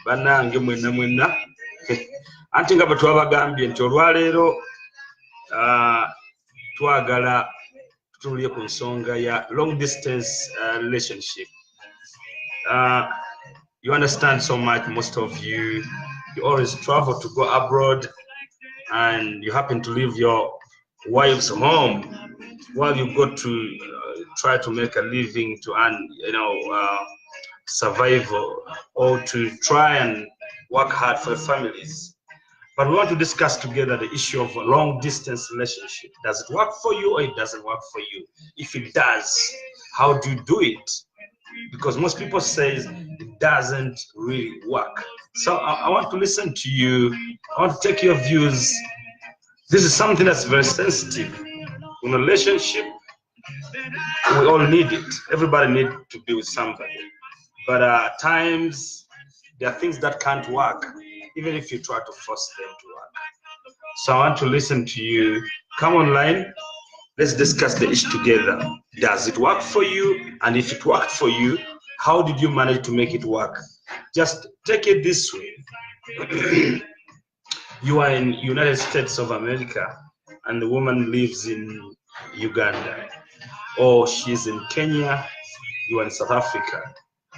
Banange mwena anti nga batwabagambye nti olwaleero twagala tutulie ku nsonga ya long distance relationship. You understand so much, most of you always travel to go abroad and you happen to leave your wives home while you go to try to make a living to earn, survival, or to try and work hard for families. But we want to discuss together the issue of a long distance relationship. Does it work for you or it doesn't work for you? If it does, how do you do it? Because most people say it doesn't really work. So I want to listen to you. I want to take your views. This is something that's very sensitive. In a relationship, we all need it. Everybody needs to be with somebody. But at times, there are things that can't work, even if you try to force them to work. So I want to listen to you. Come online. Let's discuss the issue together. Does it work for you? And if it worked for you, how did you manage to make it work? Just take it this way. You are in United States of America and the woman lives in Uganda, or she's in Kenya, you are in South Africa,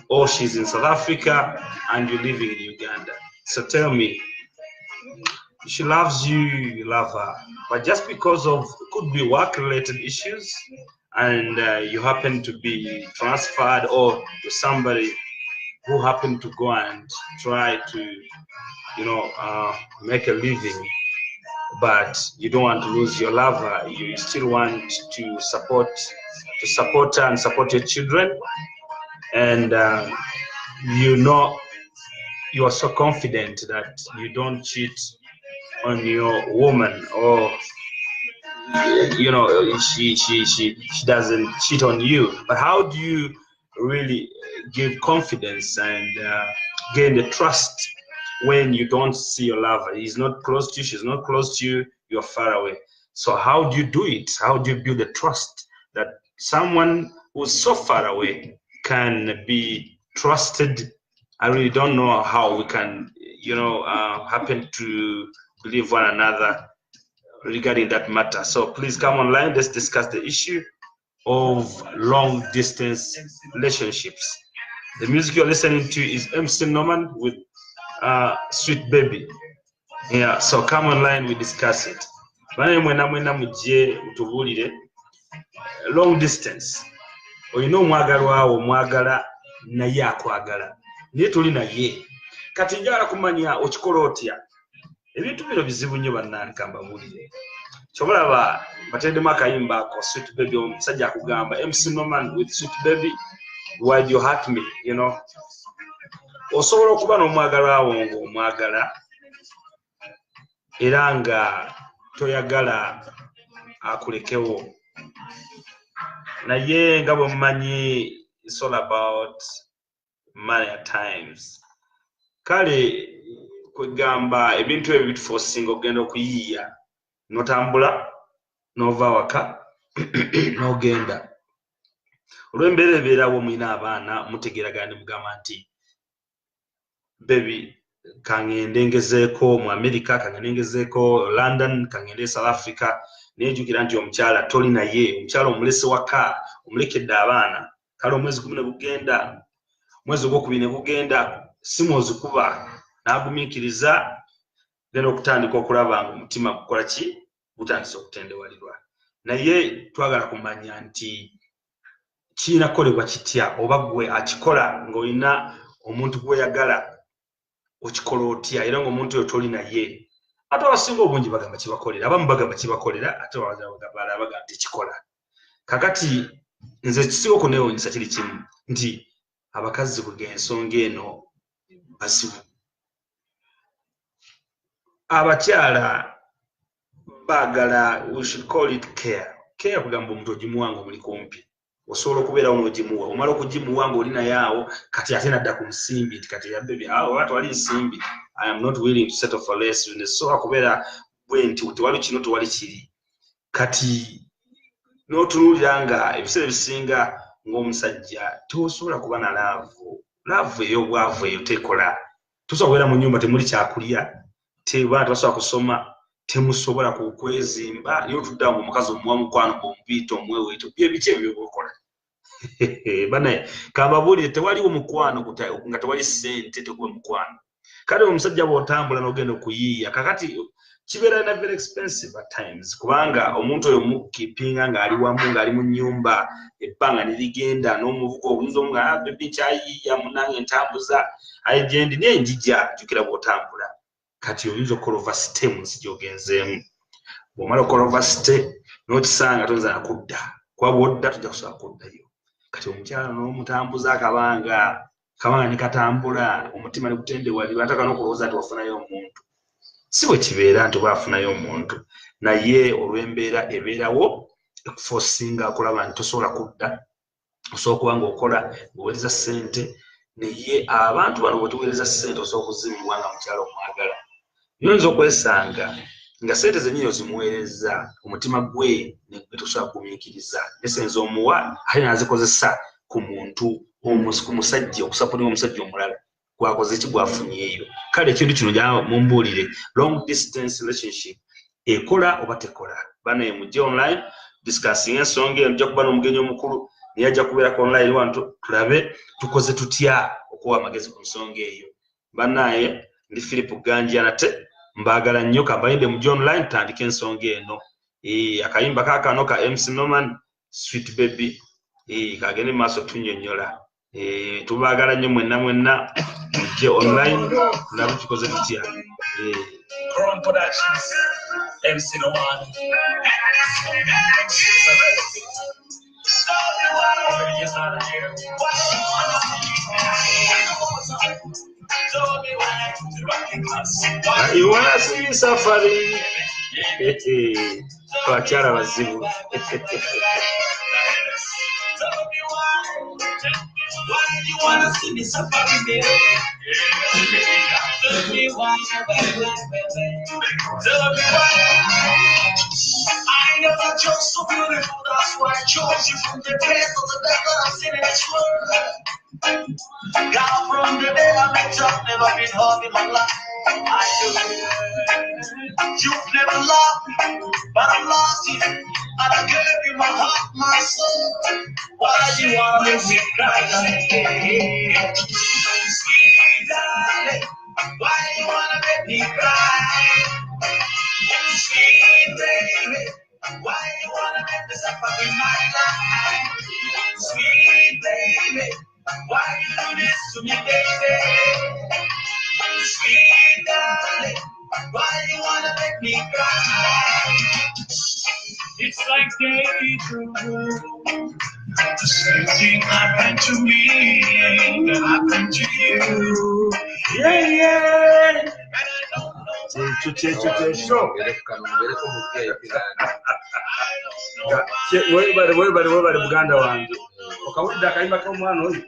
or she's in South Africa and you're living in Uganda. So tell me, she loves you, you love her, but just because of, could be work-related issues, and you happen to be transferred or to somebody who happened to go and try to, make a living, but you don't want to lose your lover. You still want to support her and support your children, and you are so confident that you don't cheat on your woman, or she doesn't cheat on you. But how do you really give confidence and gain the trust when you don't see your lover? He's not close to you, she's not close to you, you're far away. So how do you do it? How do you build the trust that someone who's so far away can be trusted? I really don't know how we can, happen to believe one another regarding that matter. So please come online. Let's discuss the issue of long distance relationships. The music you're listening to is MC Norman with Sweet Baby. Yeah, so come online, we discuss it. Long distance. Mwagala naye akwagala. Naye tuli naye. Kati njagala kumanya okikola otya. Ebintu bino bizibu nnyo bannange mbabulire. Kyobalaba batendemu akayimba ako Sweet Baby, omusajja akugamba MC Norman with Sweet Baby, why do you hurt me, Osobola okuba n'omwagalwa wo ng'omwagala era nga toyagala akulekewo. Naye nga bwemumanyi, it's all about money at times. Kale kwegamba ebintu ebyo bituforcinga okugenda okuyiiya, notambula nova waka n'ogenda. Olw'embeera ebeerawo mulina abaana mutegeeragana ne mugamba nti baby kangende ngezeeko mu America, kangende ngezeeko London, kangende South Africa. Naye jjukira nti omukyala toli naye, omukyala omulese waka, omulekedde abaana. Kale omwezi 10 bugenda, mwezi ogwokubiri ne bugenda, simu ozikuba n'agumiikiriza, genda okutandika okulaba nga omutima gukola ki, gutandise okutendewalirwa. Naye twagala kumanya nti kiina kukolebwa kitya, oba gwe akikola ng'olina omuntu gweyagala okikola otya, era ng'omuntu oyo toli naye. Ate abasinga obungi bagamba kibakolera, abamu bagamba kibakolera, ate abalala bagamba tekikola. Kakati nze kisinga okuneewuunyisa kiri kimu, nti abakazi ensonga eno basibu. Abakyala bagala, we should call it care. Care kugamba omuntu ogimuwanga omuli kumpi. Osobola okubeerawo n'ogimuwa, omala okugimuwa ng'oli naye awo, kati ate nadda ku nsimbi, nti kati yabbebi oba tewali nsimbi, I am not willing to settle for less. So akubeera bwe nti tewali kino tewali kiri. Kati n'otunuulira nga ebiseera ebisinga ng'omusajja tosobola kuba na laavu love eyo bwavu eyo tekola tusobola mu nyumba temuli kyakulya teba tusobola kusoma temusobola kukwezimba niyo tudda mu mukazi omukwano omubiito omweweto bye byokola bana kababuli tewali omukwano nga tewali sente tekuwe mukwano kale omusajja bw'otambula n'ogenda okuyiiya kakati kibeera na very expensive at times kubanga omuntu oyo mukipinga ng'ali wamu ng'ali mu nnyumba ebbanga nirigenda n'omuvuka obuyinza omu nga bebi kyayiiya munange entambuza ayegendi naye njija jjukira bw'otambula kati oyinza okukola ovasite mu nsi gy'ogenzeemu bw'omala okukola ovasite n'okisanga toyinza nakudda kuba bw'odda tujja kusobola kuddayo kati omukyala n'omutambuza akabanga ne katambula omutima ne gutendewalirwa ataka n'okulowooza nti wafunayo omuntu si bwe kibeera nti oba afunayo omuntu naye olw'embeera ebeerawo ekufosinga okulaba nti tosobola kudda osobola okuba ng'okola ng'oweereza ssente naye abantu bano bwe tuweereza ssente osobola okuzimibwa nga mukyala omwagala yinza okwesanga nga ssente zennyini ozimuweereza omutima gwe ne tosobola kugumiikiriza nesenza omuwa ate n'azikozesa ku muntu ku musajja okusapotinga omusajja omulala gwakoze ki gwafunyeeyo kale ekintu kino gya mumbuulire long distance relationship ekola oba tekola banaye mujje online discussing ensonga eno ojja kuba n'omugenyi omukulu naye ajja kubeerako online wantu tulabe tukoze tutya okuwa amagezi ku nsonga eyo banaye ndi Philip Ganji nate mbaagala nnyo kambayinde mujje online tutandike ensonga eno akayimba kaakano ka MC Norman Sweet Baby kagende maaso tunnyonnyola tubaagala nnyo mwenna mujje online tulabe tukoze tutya Crown Productions, MC Norman. You wanna see safari? Bakyala bazibu. Why you wanna see me suffering, baby? Tell me why, tell me why. I never chose so beautiful, that's why I chose you from the best of the best that I've seen in this world. God, from the day I met you, I've never been hurt in my life. I do. You've never loved me, but I loved you, and I gave you my heart, my soul. Why you wanna make me cry like this? Sweet darling, why you wanna make me cry? Sweet baby, why you wanna make me suffer in my life? Sweet baby, why you do this to me, baby? Sweet darling, why you wanna make me cry? It's like deja. The same thing happened to me, that happened to you. Yeah. And I don't know Show. Webale muganda wange okawulidde akayimba k'omwana oyo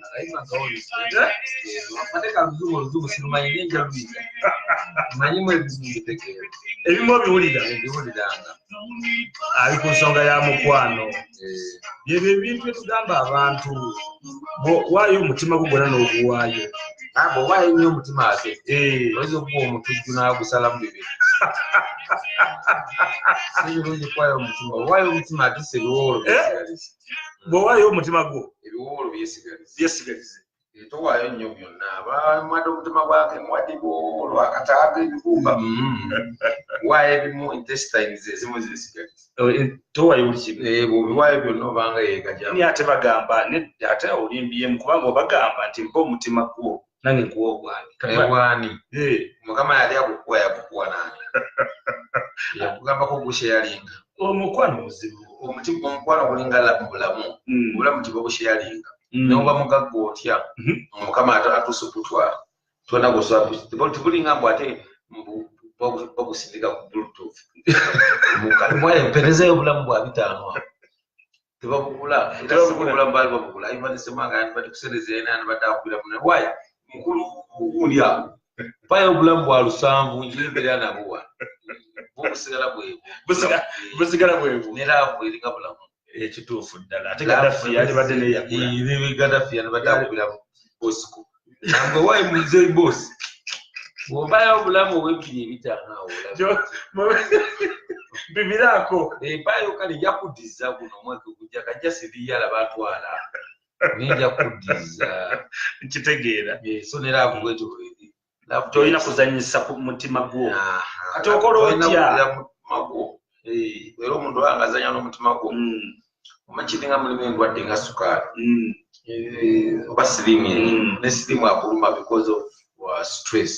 oluzubu sirumanyi nenjalubiga manyimu ebimu ebiwuliranga ali ku nsonga ya mukwano byebyo ebintu etugamba abantu waayo omutima gugona n'oguwaayo bw'owaayo nnyo omutima ate oyinza okuwa omutujju n'agusalamu bibiri sibirungi kuwaayo omutima owaayo omutima ate se ebiwoolo bw'owaayo omutima gwo ebiwoolo byesigalize towaayo nnyo byonna abamwadde omutima gwake mwadde biwoolo akataaga ebibumba waayo ebimu intestines ezimu zesigalize towaayo buli kimu bw'obiwaayo byonna obanga yeegajjamu ni ate bagamba ate olimbyemu kubanga obagamba nti mpa omutima gwo nange nkuwa obwani mukama yali akukuwa yakukuwa nani yakugambako gusheyalinga omukwano muzibu omukwano gulinga bulamu obulamu tiba busheyalinga noba mugagga otya mukama atusukutwala twona gusabulinga mbu ate bagusindika ku bluetooth mwaemperezayo obulamu bwa 5 tebabugula era obulamu bali babugula ivanesemanga bati kuserezera nani batakubira mune waya mukulu gundi awo payo obulamu bwa 7 njibera nabuwa busigala bwebu nerafu eringa bulamu ekituufu ddala ate Gaddafi yali badde neyakula Gaddafi yali batakubira bosiko nangwe wayi muzeyi boss bw'obayo obulamu obw'ebiri ebitaano awo bibirako empayo kale nja kuddiza guno omwaka ogujja kajja siriyala batwala ninja kuddiza nkitegeera so ne laavu bwetyo tolina kuzanyisa ku mutima gwo ate okola otya magwo era omuntu wange azanya n'omutima gwo omakiri nga mulimu endwadde nga sukaali oba sirimu ne sirimu akuluma because of stress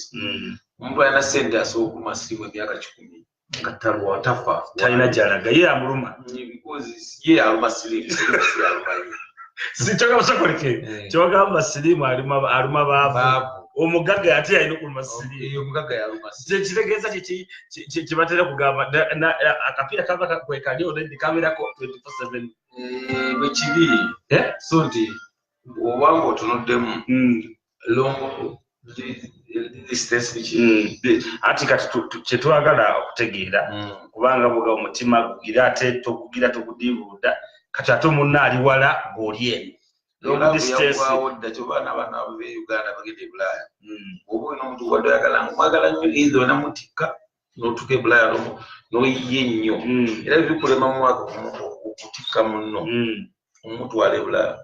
omuntu alina sente asobola okuluma sirimu emyaka 10 katalwa tafa talina gyalaga ye amuluma because ye aluma sirimu sikyoga busakoleke kyogamba sirimu aluma baavu omugaga ate yalina okuluma sirimu omugaga yaluma sirimu kitegeeza kibatera kugamba akapiira kaba kwekali oledi kabeerako 24/7 bwe kiri so nti obanga otunuddemu longo ati kati kyetwagala okutegeera kubanga bwoga omutima gugira ate togugira togudibuuda kati ate omunna ali wala ng'oli eno dda kyobaana abaana abo Uganda bagenda e Bulaaya oba olina omuntu wadde oyagala mwagala nnyo either onamutikka n'otuka e Bulaaya n'oyiye nnyo era bikulema mu mwaka okutikka munno omutwala e Bulaaya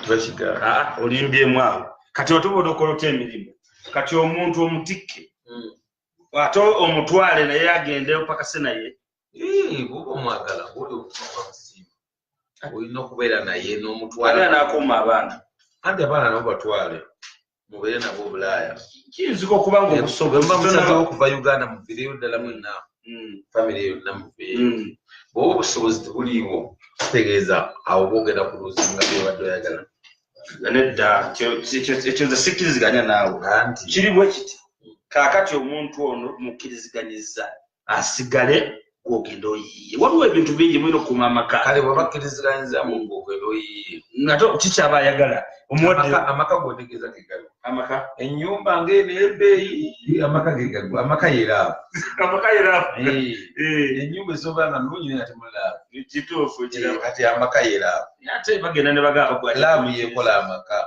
tibakigala olimbyemu awo kati otubola okola otya emirimu kati omuntu omutikke ate omutwale naye agendeyo paka se naye bwoba omwagala oli okusiima olina okubeera naye n'omutwala n'akuuma abaana anti abaana nabo batwale mubeere nabo Bulaaya kiyinzika okuba nga obusobozi okuva Uganda muviireyo ddala mwenna famire yonna muveeyo bw'oba obusobozi tebuliiwo kitegeeza awo boogenda kuluuzinga byobadde oyagala nedda ekyo nze sikkiriziganya naawe kiri bwe kiti kaakati omuntu ono mukkiriziganyiza asigale gwogenda oyiye waliwo ebintu bingi mulina okuuma amaka kale bwaba kkiriziganyizamu gwogenda oyiye ate kikyaba ayagala amaka gotegeeza gegalo amaka ennyumba ng'eno ebbeeyi amaka gegalo amaka yeraavu ennyumba esobola nga nulungi naye ate mulaavu kituufu kati amaka yeraavu ate bagenda ne bagamba laavu yeekola amaka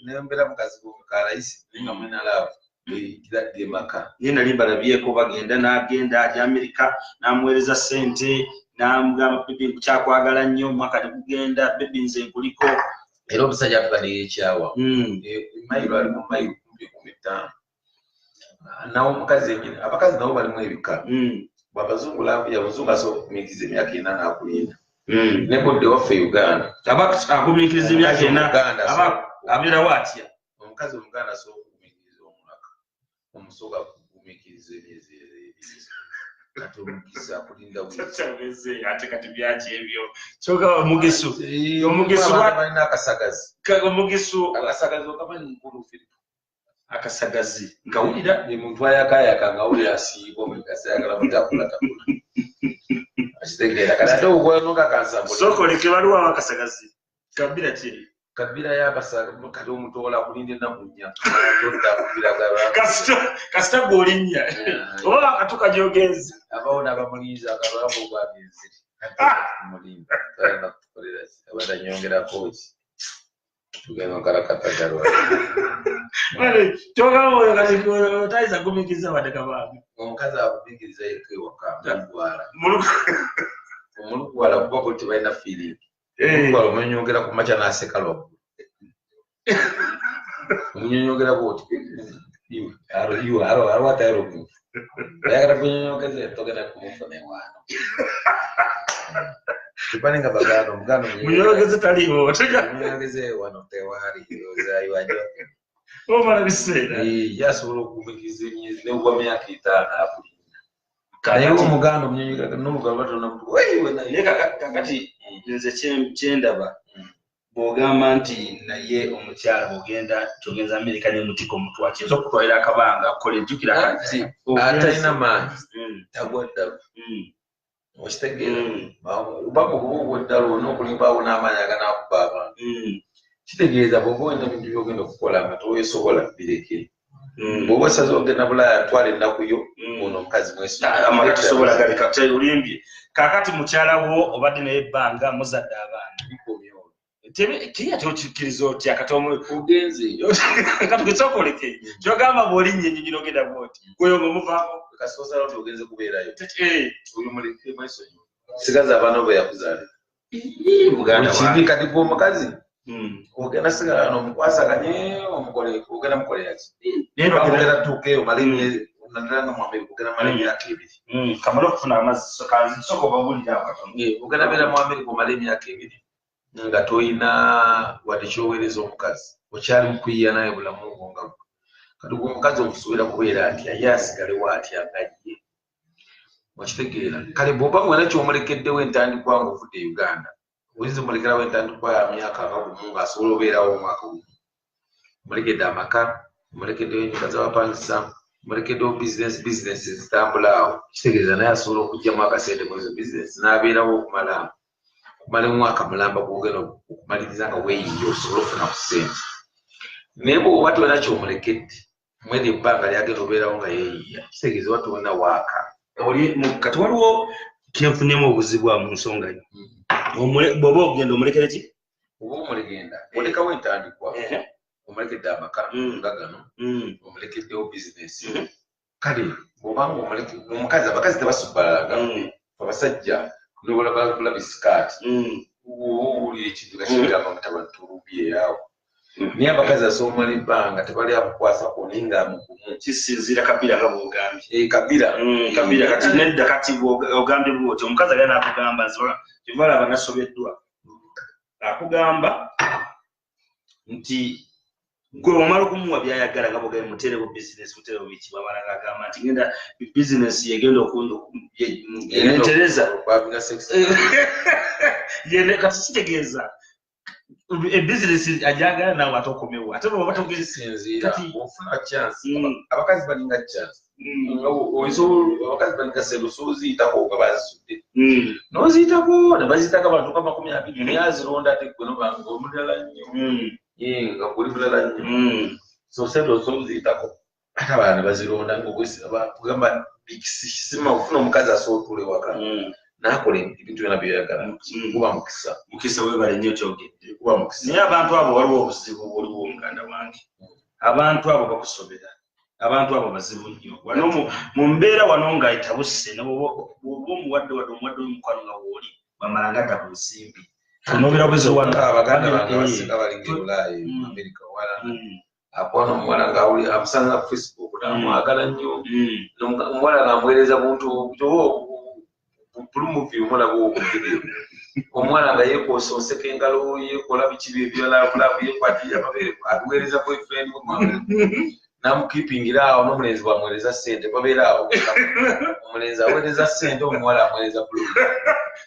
nembeera mukazi g'omukalayisi nga mulina laavu kiradde maka ye nali mbalabyeko bagenda n'agenda ajja Amerika n'amuweereza ssente n'amugamba bebi nkyakwagala nnyo omwaka tegugenda bebi nze nkuliko era omusajja atugaddeyo ekyawa mayiro alimu mayiro 15 nawo omukazi enyini abakazi nabo balimu ebika bwabazungu laavu yabuzungu asobola okumiikiriza emyaka 4 n'akulinda nebodde waffe Uganda akumiikiriza emyaka 4 abeerawo atya omukazi omuganda asobola okumiikiriza omwaka omusooka kugumiikiriza emyezi kati omugisa akulinda ate kati byaki ebyo kyogaba omugisu balina akasagazi okamanyi mukulu Filipo akasagazi nkawulira ye muntu ayakayaka ngawulira asiiba omugasa ayagala mutakulakakula akitegeera kati ate okwanoka kansambula sokoleke waliwo akasagazi kabira kiri kabira yabasaga kati omutoola akulinda ennaku nnya kasita gw'olinnya oba akatuka gyogenzi abawo n'abamulinza akalwabo ogwagenzeri mulimba alina kutukolera abatanyongerako ki tugenda kalakatagalwa kyogamba oyo kati otayiza gumiikiriza badeka baabe omukazi akumiikiriza yeka ewaka mulugwala omulugwala kuba bo tebalina fiiringi omulugwala omunyongera ku makya n'aseka lwaggulu omunyonyogera bwoti arwataero ayagala kunyonyogeza togenda kumufuna ewaano kipaninga bagano omugano munyonyogeze taliiwo munyonyogeze wano tewaali ozayiwajoke omala biseera yasobola okugumiikiriza emyezi newa myaka 5 akulinda naye omuganda omunyonyogera n'olugalo naye kakati nze kyendaba bw'ogamba nti naye omukyala bw'ogenda togenza Amerika n'emutika omutwa kiyinza okutwalira akabanga kola ejjukira kati atalina maanyi tagwa ddalo okitegeera oba mukuba ogw'eddalo olina okulimbaawo n'amaanyi aganaakuba abantu kitegeeza bw'oba olina bintu by'ogenda okukola nga toweesobola bireke bw'oba osaze ogenda Bulaaya twala ennaku yo ono omukazi amaka tosobola galeka olimbye kaakati mukyala wo obadde naye ebbanga muzadde abaana kiya kyokikiriza otya katomo ugenze katukisokoleke kyogamba bw'olinnye nnyinyi ogenda bwoti gweyo ng'omuvaako kasoza loti ugenze kubeerayo uyu muleke mwesonyi sigaza abaana bo yakuzaalira muganda kibi kati gwe omukazi ogenda sigala n'omukwasaganye ogenda mukolera ki ogenda tuukeyo male naddala nga mu Amerika ogenda mala emyaka ebiri kamala okufuna amazzi kanzisoko babulira akatono ogenda beera mu Amerika omala emyaka ebiri nga toyina wadde kyoweereza omukazi okyali mu kuyiya naye bulamu bwonga kati gwe omukazi omusuubira kubeera atya ye asigalewo atya nga ye okitegeera kale bw'oba mwena kyomulekeddewo entandikwa ng'ovudde e Uganda oyinza omulekerawo entandikwa ya myaka nga gumu ng'asobola obeerawo omwaka gumu mulekedde amaka mulekeddewo ennyumba z'abapangisa mulekeddewo bizinesi zitambula awo kitegeeza naye asobola okugyamu akasente mu ezo bizinesi n'abeerawo okumala omwaka mulamba gwogenda okumaliriza nga weeyiye osobola okufuna ku ssente naye bw'oba tolina kyomulekedde mweri ebbanga lyagenda obeerawo nga yeeyiya kitegeeza oba tolina waaka kati waliwo kyenfunemu obuzibu mu nsonga yo bw'oba ogenda omulekere ki oba omulegenda olekawo entandikwa omulekedde amaka nga gano omulekeddewo bizinesi kale bw'obanga omukazi abakazi tebasubbalanga abasajja nobalabagula bisikaati owulira ekintu nga kigamba mutabatulubyeawo naye abakazi asoomala ebbanga tebali amukwasako naye nga mugumu kisinziira kabira nga bw'ogambye kabira kati nedda kati ogambye bwoti omukazi ali anakugamba kivalaba nasobeddwa akugamba nti gwe omala okumuwa byayagala nga bwogambye muterewo bizinesi muterewo biki bamala ngagamba nti genda bizinesi yegenda yentereza kati kitegeeza ebizinesi ajagala nawe ate okomewo ate bw'oba togesinziira ofuna chance abakazi balinga chance abakazi balinga sente osooziyitako nga bazisudde n'oziyitako ne baziyitako abantu ka 20 naye azironda ate gwe nobanga omulala nnyo nga guli mulala nnyo so sente osooziyitako ate abalala ne bazironda ngagamba kisima ofuna omukazi asootula ewaka n'akola ebintu byonna byeyagala kuba mukisa webale nnyo kyogedde naye abantu abo waliwo obuzibu bwoliwo muganda wange abantu abo bakusobera abantu abo bazibu nnyo wano mu mbeera wano ng'ayita busse bw'oba omuwadde omukwano nga wooli bamala ngadda ku nsimbi onobera bwezo wano abaganda bange balinga Bulaayi mu Amerika wala akwana omuwala ng'awulira amusanga ku Facebook namwagala nnyo omuwala ng'amuweereza buntu pulumuvi omulaba okuvidiyo omwana nga yeekoosa oseka engalo yeekola biki byebyalavulavu yeekwatira amabere aduweereza boyfriend namukipingira awo n'omulenzi bwamuweereza ssente babeera awo omulenzi aweereza ssente omuwala amuweereza bulungi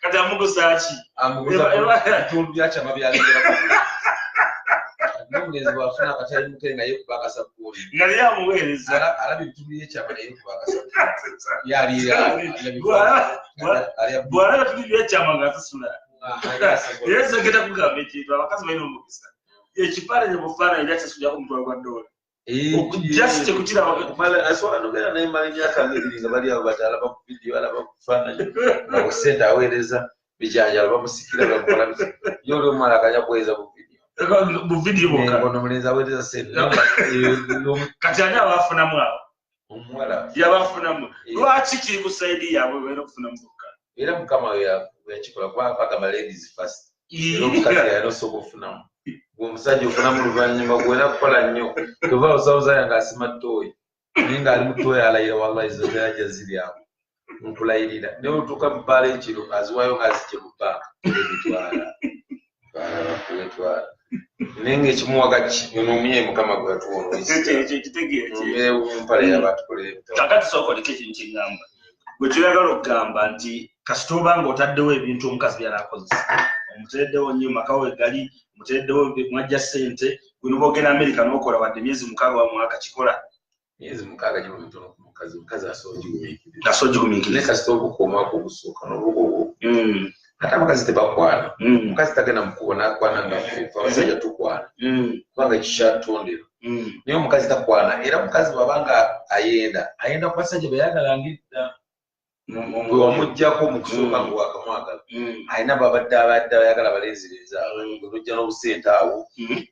kati amugusaaki amuguza bitundu byakyama byalengera n'omulenzi bwafuna akatali muke nga yeekuba akasabbuuli nga naye amuweereza alaba ebitundu byekyama nayeekuba akasabbuuli bw'alaba tuli byekyama ng'atusula era segenda kugamba ekintu abakazi balina omukisa ekifaananyi bufaananyi era kyasujjako omutwalo gwa $1 just asobola nogera naye mala emyaka ng'ebiri nga bali abo bati alaba ku vidiyo alaba ku kifaananyi nga ku ssente aweereza bijanjalo bamusikira bamukola yo oli omwana akanya kuweereza mu vidiyo bokka omulenzi aweereza ssente kati ani abaafunamu abo omuwala yabafunamu lwaki kiri ku sayidi yaabwe beera okufunamu bokka era mukama yakikola kuba bagamba ladies first era omukazi yalina osooka okufunamu omusajja ofunamu luvannyuma gwena kukola nnyo tova osawuzaya ng'asima ttooyi naye ng'ali mu ttooyi alayira wallahi zo zirajja ziri awo nkulayirira naye otuuka mu bbaala ekiro aziwayo ng'azijje mu bbanka ebitwala twala naye ng'ekimuwaga nonomye mukama gwe yatuwonompale yabatukolera ebitabo kakati sookoleko ekintu kigamba gwe kyoyagala okugamba nti kasita oba ng'otaddewo ebintu omukazi byanakozesa omutereddewo nnyo makawo egali omutereddewo mwajja ssente gwino boogenda Amerika n'okola wadde emyezi 6 wa mwaka kikola emyezi 6 giba mitono ku mukazi asogigumiikiriza naye kasita obukoomako obusooka n'obugogo ate abakazi tebakwana omukazi tagenda mukubona akwana ngaffe abasajja tukwana kubanga kikyatondera naye omukazi takwana era omukazi bwabanga ayenda ku basajja beyagalangidda bwe wamuggyako mu kusooka nga wakamwagala alina babadde ayagala balenzereza olujja n'obusente awo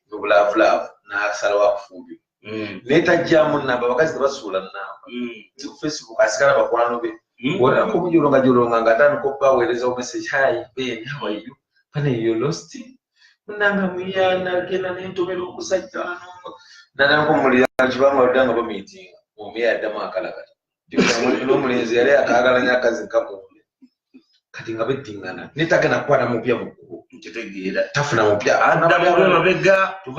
n'obulaavulaavu n'asalawo akufumbyo naye tajjamu namba abakazi tebasuula namba ku Facebook asigala bakwano be olako omujolonga ng'atandika okubaweereza omessage hi Ben how are you pane you lost munanga muyana genda nentomera omusajja nanankomulira kibanga wadde nga bamiitinga omuye yaddamu akalakata n'omulenzi yali akaagalanya akazi nkamule kati nga beddingana netagenda kukwata mupya mukubo nkitegeera tafuna mupya adamabega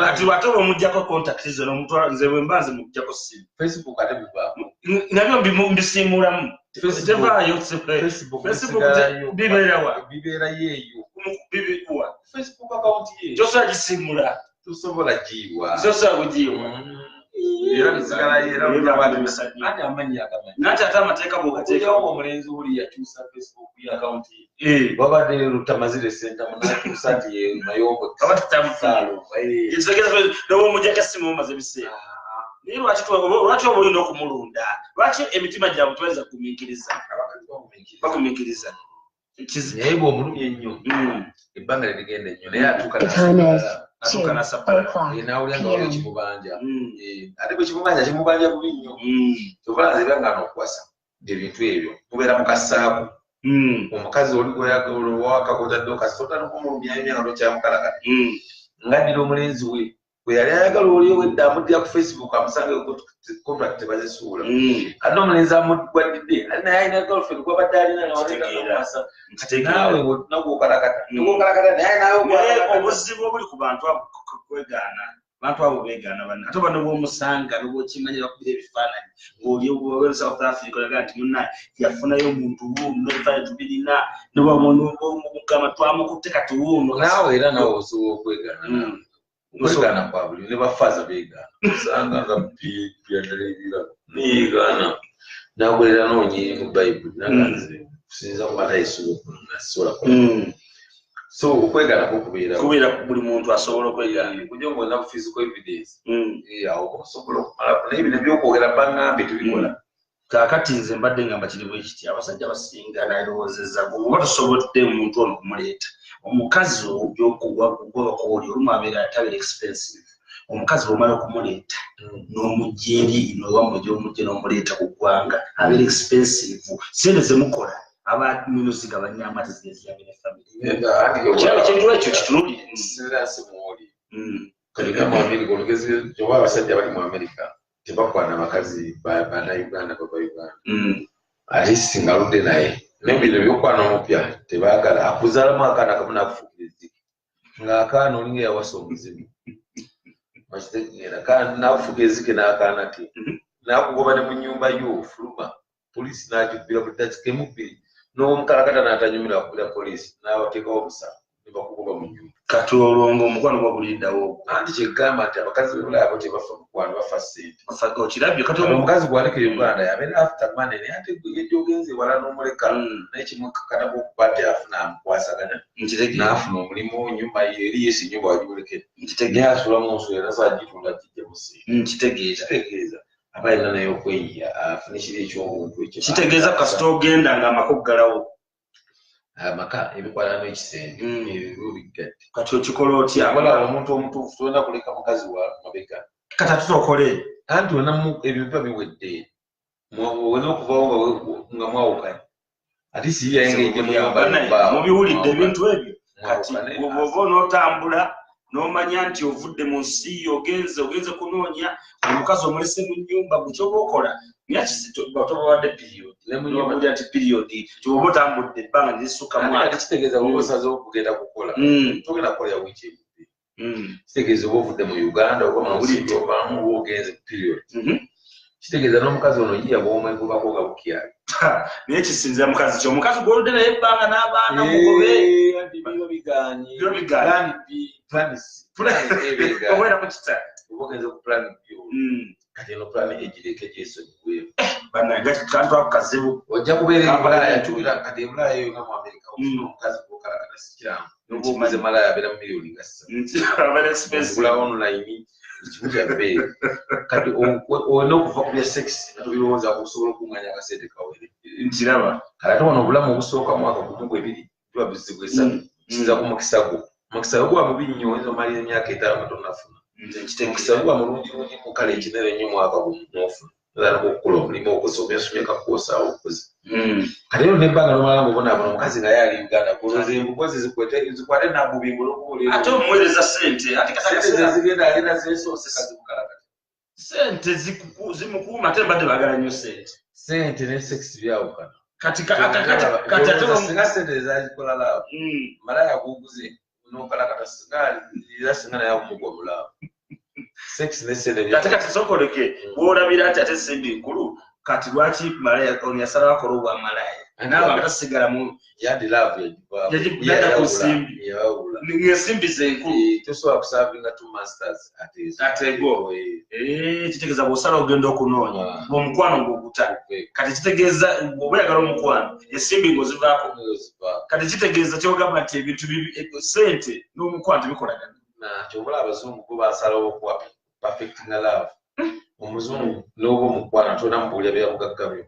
ati watoba omujjako contact zo n'omutwala nze bwe mbanze mujjako simu Facebook ate bivaamu nabyo mbisiimulamu tevaayo Facebook bibeera yeeyo bibiwa Facebook account ye tosobola gisimula tosobola giiwa tosobola kugiiwa era bisigala era ate amanyi agamanyi nati ate amateeka bw'ogateekawo omulenzi oli yakyusa Facebook ye account ye babadde lutamazire senta munakyusa nti ye mayombo kabatutamusaalo noba omujjako essimu omaze ebiseera naye lwaki oba olina okumulunda lwaki emitima gyabwe tebayinza kugumiikiriza bagumiikiriza naye bw'omulumya ennyo ebbanga lirigenda ennyo naye atuuka nawulya nga waliwo kimubanja ate bwe kimubanja bubi nnyo tobalanze byanga n'okuwasa ebintu ebyo mubeera mu kasaaku omukazi oli gwewakakotadde okasi otandika emyaka tokyamukalakata ngaddira omulenzi we bwe yali ayagala oli wedde amuddira ku Facebook amusange contract tebazisuula ate omulenzi amugwaddidde naye alina girlfriend gwabadde alina naawe nagwokalakata naye nawe obuzibu obuli ku bantu kwegaana abantu abo beegaana banna ate oba nobwomusanga nobwokimanya bakubira ebifaananyi ng'oli South Africa olaga nti munna yafunayo omuntu wuuno ebifaananyi tubirina nobamugamba twamukutte kati wuuno naawe era nawe osobola okwegaana okwegana kwa buli ne bafaza beegaana osanga nga byadala ebirabo neyeegaana nakolera noonye mu Bayibuli naganze kusinza ku mata yesu nasobola so okwegana kubeera buli muntu asobola okwegaana kujja ng'olina ku physical evidence awo osobola okumala naye bino ebyokwogera bangambe tubikola kaakati nze mbadde ngamba kiri bwe kiti abasajja basinga nalowoozezza oba tosobodde omuntu ono kumuleeta omukazi ogyokuwaoli olumu abeera tabeera expensive omukazi bwomala okumuleeta n'omujja eri nowamwe gyomujja n'omuleeta ku ggwanga abeera expensive sente zemukola aba mino zigabanya amati zigeziyambe ne famire kintu ekyo kitunulire sinasimuoli kalina mu Amerika olugezi oba abasajja bali mu Amerika tebakwana bakazi bannauganda baba Uganda ate singaludde naye nebino byokwana omupya tebaagala akuzaalamu akaana kamu nakufuukira ezzike ng'akaana olinga yawasa omuzimu makitegeera nakufuuka ezzike n'akaana ke nakugoba ne mu nnyumba yo fuluma poliisi n'agibbira buli dakiika emubbiri n'omukalakata n'atanyumira wakubira poliisi n'abateekawo omusango ne bakugoba mu nnyumba kati olwongo omukwano gwaguliddawo anti kyegamba nti abakazi b'ebulaaya bo tebafa mukwano bafa ssente okirabye kati omukazi gwaleka Uganda yabeera after money naye ate yejja ogenze wala n'omuleka naye kimukakatako okuba nti afuna amukwasaganya n'afuna omulimu nyumba eri yesi nyumba wagimulekere naye asulamu nsula era saagitunda kijja mu ssente kitegeeza aba alina naye okweyiya afune kiri eky'obuntu ekyo kitegeeza kasita ogenda ng'amaka okuggalawo amaka ebikwala n'ekisembe ebyo biggadde kati okikola otya abalaba omuntu omutuufu tolina kuleka mukazi wa mabega kati atutokole anti wenamu ebyo biba biwedde wena okuvawo nga mwawukanye ate siyaengejje mubiwulidde ebintu ebyo kati oba onootambula n'omanya nti ovudde mu nsi ogenze kunoonya omukazi omulese mu nnyumba gukyoba okola tobawadde periodi ati periodi kyoba otambudde ebbanga nerisukka mwaka kitegeeza oba osaze okugenda kukola togenda kukola ya wiiki ebiri kitegeeza oba ovudde mu Uganda oba mu nsi obamu oba ogenze period kitegeeza n'omukazi ono yiya bwomwegobako nga bukyali naye kisinzira mukazi ki omukazi gwoludde naye ebbanga n'abaana mugobe biro biganye obeera mu kita oba ogenze ku plan B kati eno plan egireke gyesonyiweewo bannagantu ako kazibu ojja kubeera ebulaaya tuira kati ebulaaya eyo nga mu Amerika ofuna omukazi gwokalakata sikiramu noba omuze malaaya abeera mu miliyoni nga ssagula online ekimu kya bbeeyi kati olina okuva ku bya sex nga tobirowooza okusobola okunganya akasente kawere nkiraba kati ate wano obulamu obusooka mwaka gumu bwebiri tuba bizibu esatu kisinza ku mukisa gwa mubi nnyo oyinza omalira emyaka 5 tonafuna mukisa gwa mulungi mu kale ekinene nnyo mwaka gumu n'ofuna era n'okukula omulimu okusoma ensomeka kuosaawo okuze kati ero nebbanga lomala ngaobonaabona omukazi nga yali Uganda kuloza embugozi zikwate nabubimbula okubuulira ate omuweereza sente ate zigenda zesooseka zimukalakati sente zimukuuma ate mbadde baagala nnyo sente ne sex byawukana kati singa sente ezazikola laavu malaya guguze nokalakata singa naye akumugwa mulaavu sex ne sente ate kati sokoleke bw'olabira ati ate ensimbi nkulu kati lwaki malaya ono yasala bakola obwa malaya naaba nga tasigala mu yadi laavu yagenda ku nsimbi ng'ensimbi zenkulu tosobola kusavinga 2 masters atego kitegeeza bw'osala ogenda okunoonya omukwano ng'oguta kati kitegeeza bw'oba oyagala omukwano ensimbi ng'ozivaako kati kitegeeza kyogamba nti ebintu sente n'omukwano tebikolagana kyobula abazungu bo basalawo okuwa perfectinga love omuzungu n'oba omukwano tolina mubuulya byabugaggamyo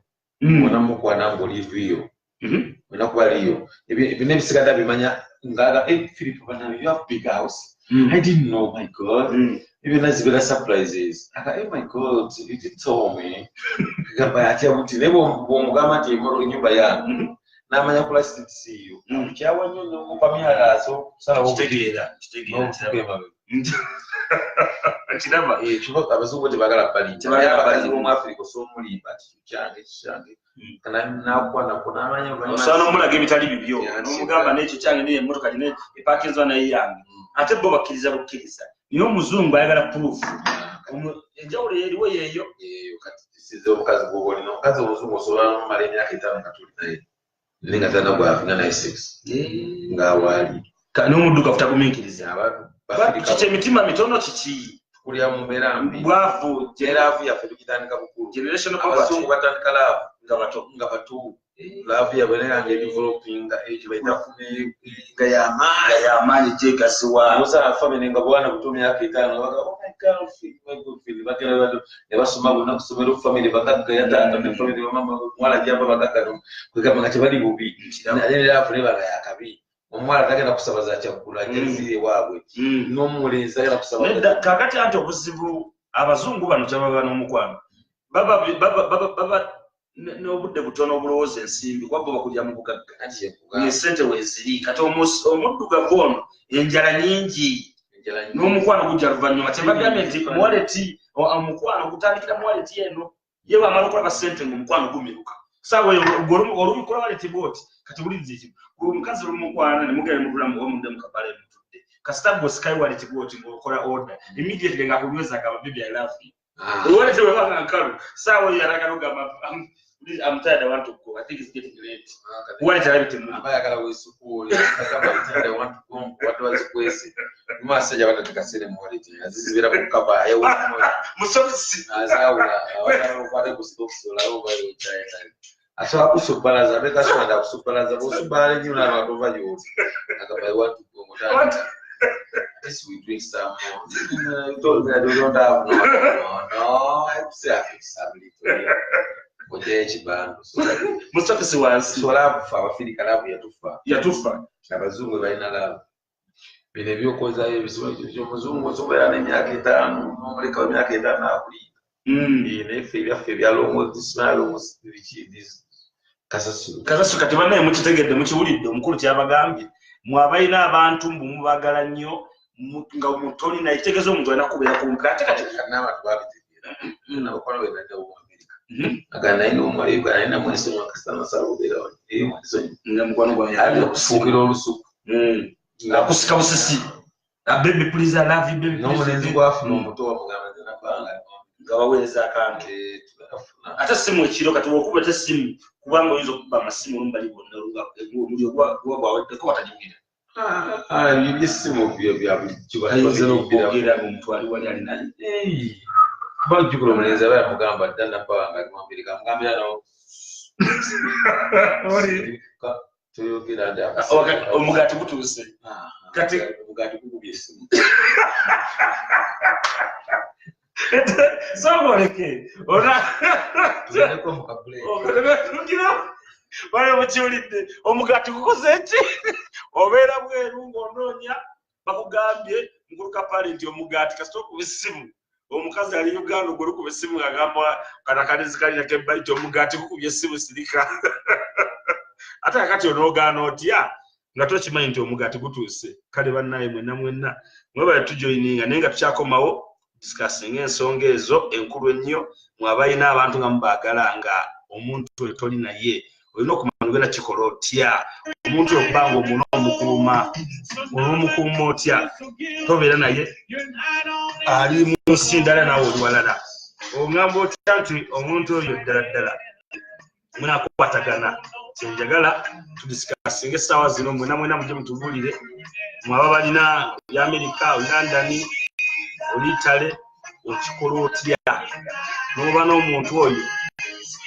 ona mukwana ng'oliviyo olina kuba liyo ebyo n'ebisigadde bimanya ngaga Philip banabe you have big house I didn't know my god ebyo nazibeera surprises oh my god you did tell me gamba atya buti ne bw'omugamba nti ennyumba yange n'amanya kula sitisiyo kyawa nnyo n'omupamyala asokusalawo kiraba abazungu tebaagala balinabakazi b'omuafrika osoomulimba kyange nakwanako n'amanya osobola n'omulaga ebitali bibyo n'omugamba n'ekyo kyange naye emmotoka gine epakinzwa naye yange ate bo bakkiriza bukkiriza niye omuzungu ayagala purufu enjawulo eriwo yeeyo kati kisize omukazi gwoba olina omukazi omuzungu osobola n'omala emyaka 5 nga tuli naye nenga tana gwafinga naye sex ng'awaali n'omuddugavu tagumiikiriza kiki emitima mitono kiki kulya mu mbeera mbi bwavu laavu yaffe tugitandika bukulu abazungu batandika laavu nga bato laavu yabwe naye nga edevelopinga ekyo bayita nga y'amaanyi gyegasiwa omusala famire nga bwana buto myaka 5 bagenda ne basoma bonna kusomera famire bagagga yatanga ne famire bamama mwala gyamba bagagga kwegamba nga tebali bubi naye laavu nebanga yakabi omwala tagenda kusaba za kyaggula nzire waabwe n'omulenzi tagenda kusaba kakati anti obuzibu abazungu bano kyababa n'omukwano baba n'obudde butono obulowooza ensimbi kwabba bakulya mu bugagga esente weeziri kati omuddugavu ono enjala nyingi n'omukwano gujja luvannyuma kyebagambye nti muwaleti omukwano gutandikira muwaleti eno ye wamala okulaba sente ng'omukwano gumiruka saawa olubikola waleti bwoti kati buliza ekimu omukazi olumukwana ne mugenda mugulamu omudde mukabala emutudde kasita gwe sky waleti bwoti ng'okola order immediately ng'akunyweza agamba baby I love you waleti webanga nkalu saawa oyo yalagala ogamba I'm tired, I want to go. I think it's getting late. What is happening? I'm going to school. I want to go. What was the question? You must say, I want to consider more. This is very good. I want to I saw a superbalance. I make a sound of superbalance. You know, over you. I want to go. Yes, we drink some more. You told me I don't have no. I'm saying I'm musafisi wansi swalafu abafirika laavu yatufa abazungu balina laavu bino ebyokozayo ebyomuzungu osobeera n'emyaka 5 n'omuleka w'emyaka 5 akulinda naife ebyaffe kasasiro kati bannaye mukitegedde mukiwulidde omukulu kyabagambye mwabalina abantu mubagala nnyo nga mutoli naye kitegeeza omuntu alina kubeera kumpi ate kati n'abantu babitegeera nabakola wenaddawo agana ino omwali bwana ina mweso mwakasana salubira mweso nga mukwano gwa ali okufukira olusuku akusika busisi baby please I love you baby n'omulenzi gwafuna omuto wamugamba nzena banga nga baweereza akantu ate simu ekiro kati wokuba ate simu kubanga oyinza okuba amasimu olumbali bonna omulio gwaweddeko batajugira ebyesimu ayinza n'okwogera ng'omuntu ali wali alinaye bajjukira omulenzi aba yamugamba dda nabbanga ali mwambiri kamugambira nawo toyogera nti omugaati gutuuse kati omugaati gugubye esimu sogoleke ona tuleko mukabule bale mukiwulidde omugaati gukoze ki obeera bweru ng'onoonya bakugambye nkuluka pale nti omugaati kasita okuba essimu omukazi ali Uganda ogwo lukuba essimu agamba kanakanezi kalina kebbali nti omugaati gukubye essimu sirika ate kakati onoogaana otya nga tokimanyi nti omugaati gutuuse kale bannaye mwenna mwebale tujoyininga naye nga tukyakomawo discussing ensonga ezo enkulu ennyo mwabalina abantu nga mubaagala nga omuntu oyo toli naye olina okumanya ogenda kikola otya omuntu oyo okubanga omuna omukuuma otya tobeera naye ali mu nsi ndala naawe oli walala ogamba otya nti omuntu oyo ddala munakukwatagana kyenjagala tudisikasinga essaawa zino mwena mujje mutubuulire mwaba balina bya Amerika London oli Italy okikola otya n'oba n'omuntu oyo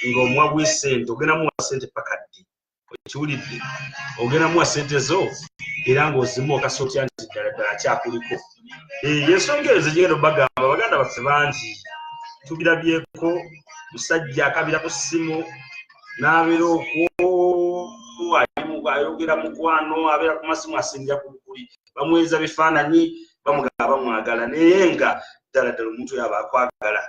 ng'omuwa bwe ssente ogenda muwa ssente pakaddi okiwulidde ogenda muwa ssente zo era ng'ozimu okasa otya nti ddala kyakuliko ensonga ezo gigenda obagamba baganda baffe bangi tubirabyeko musajja akabira ku ssimu n'abeera okwo ayogera mukwano abeera ku masimu asingira ku bukuli bamuweereza bifaananyi bamugamba bamwagala naye nga ddala omuntu oyo aba akwagala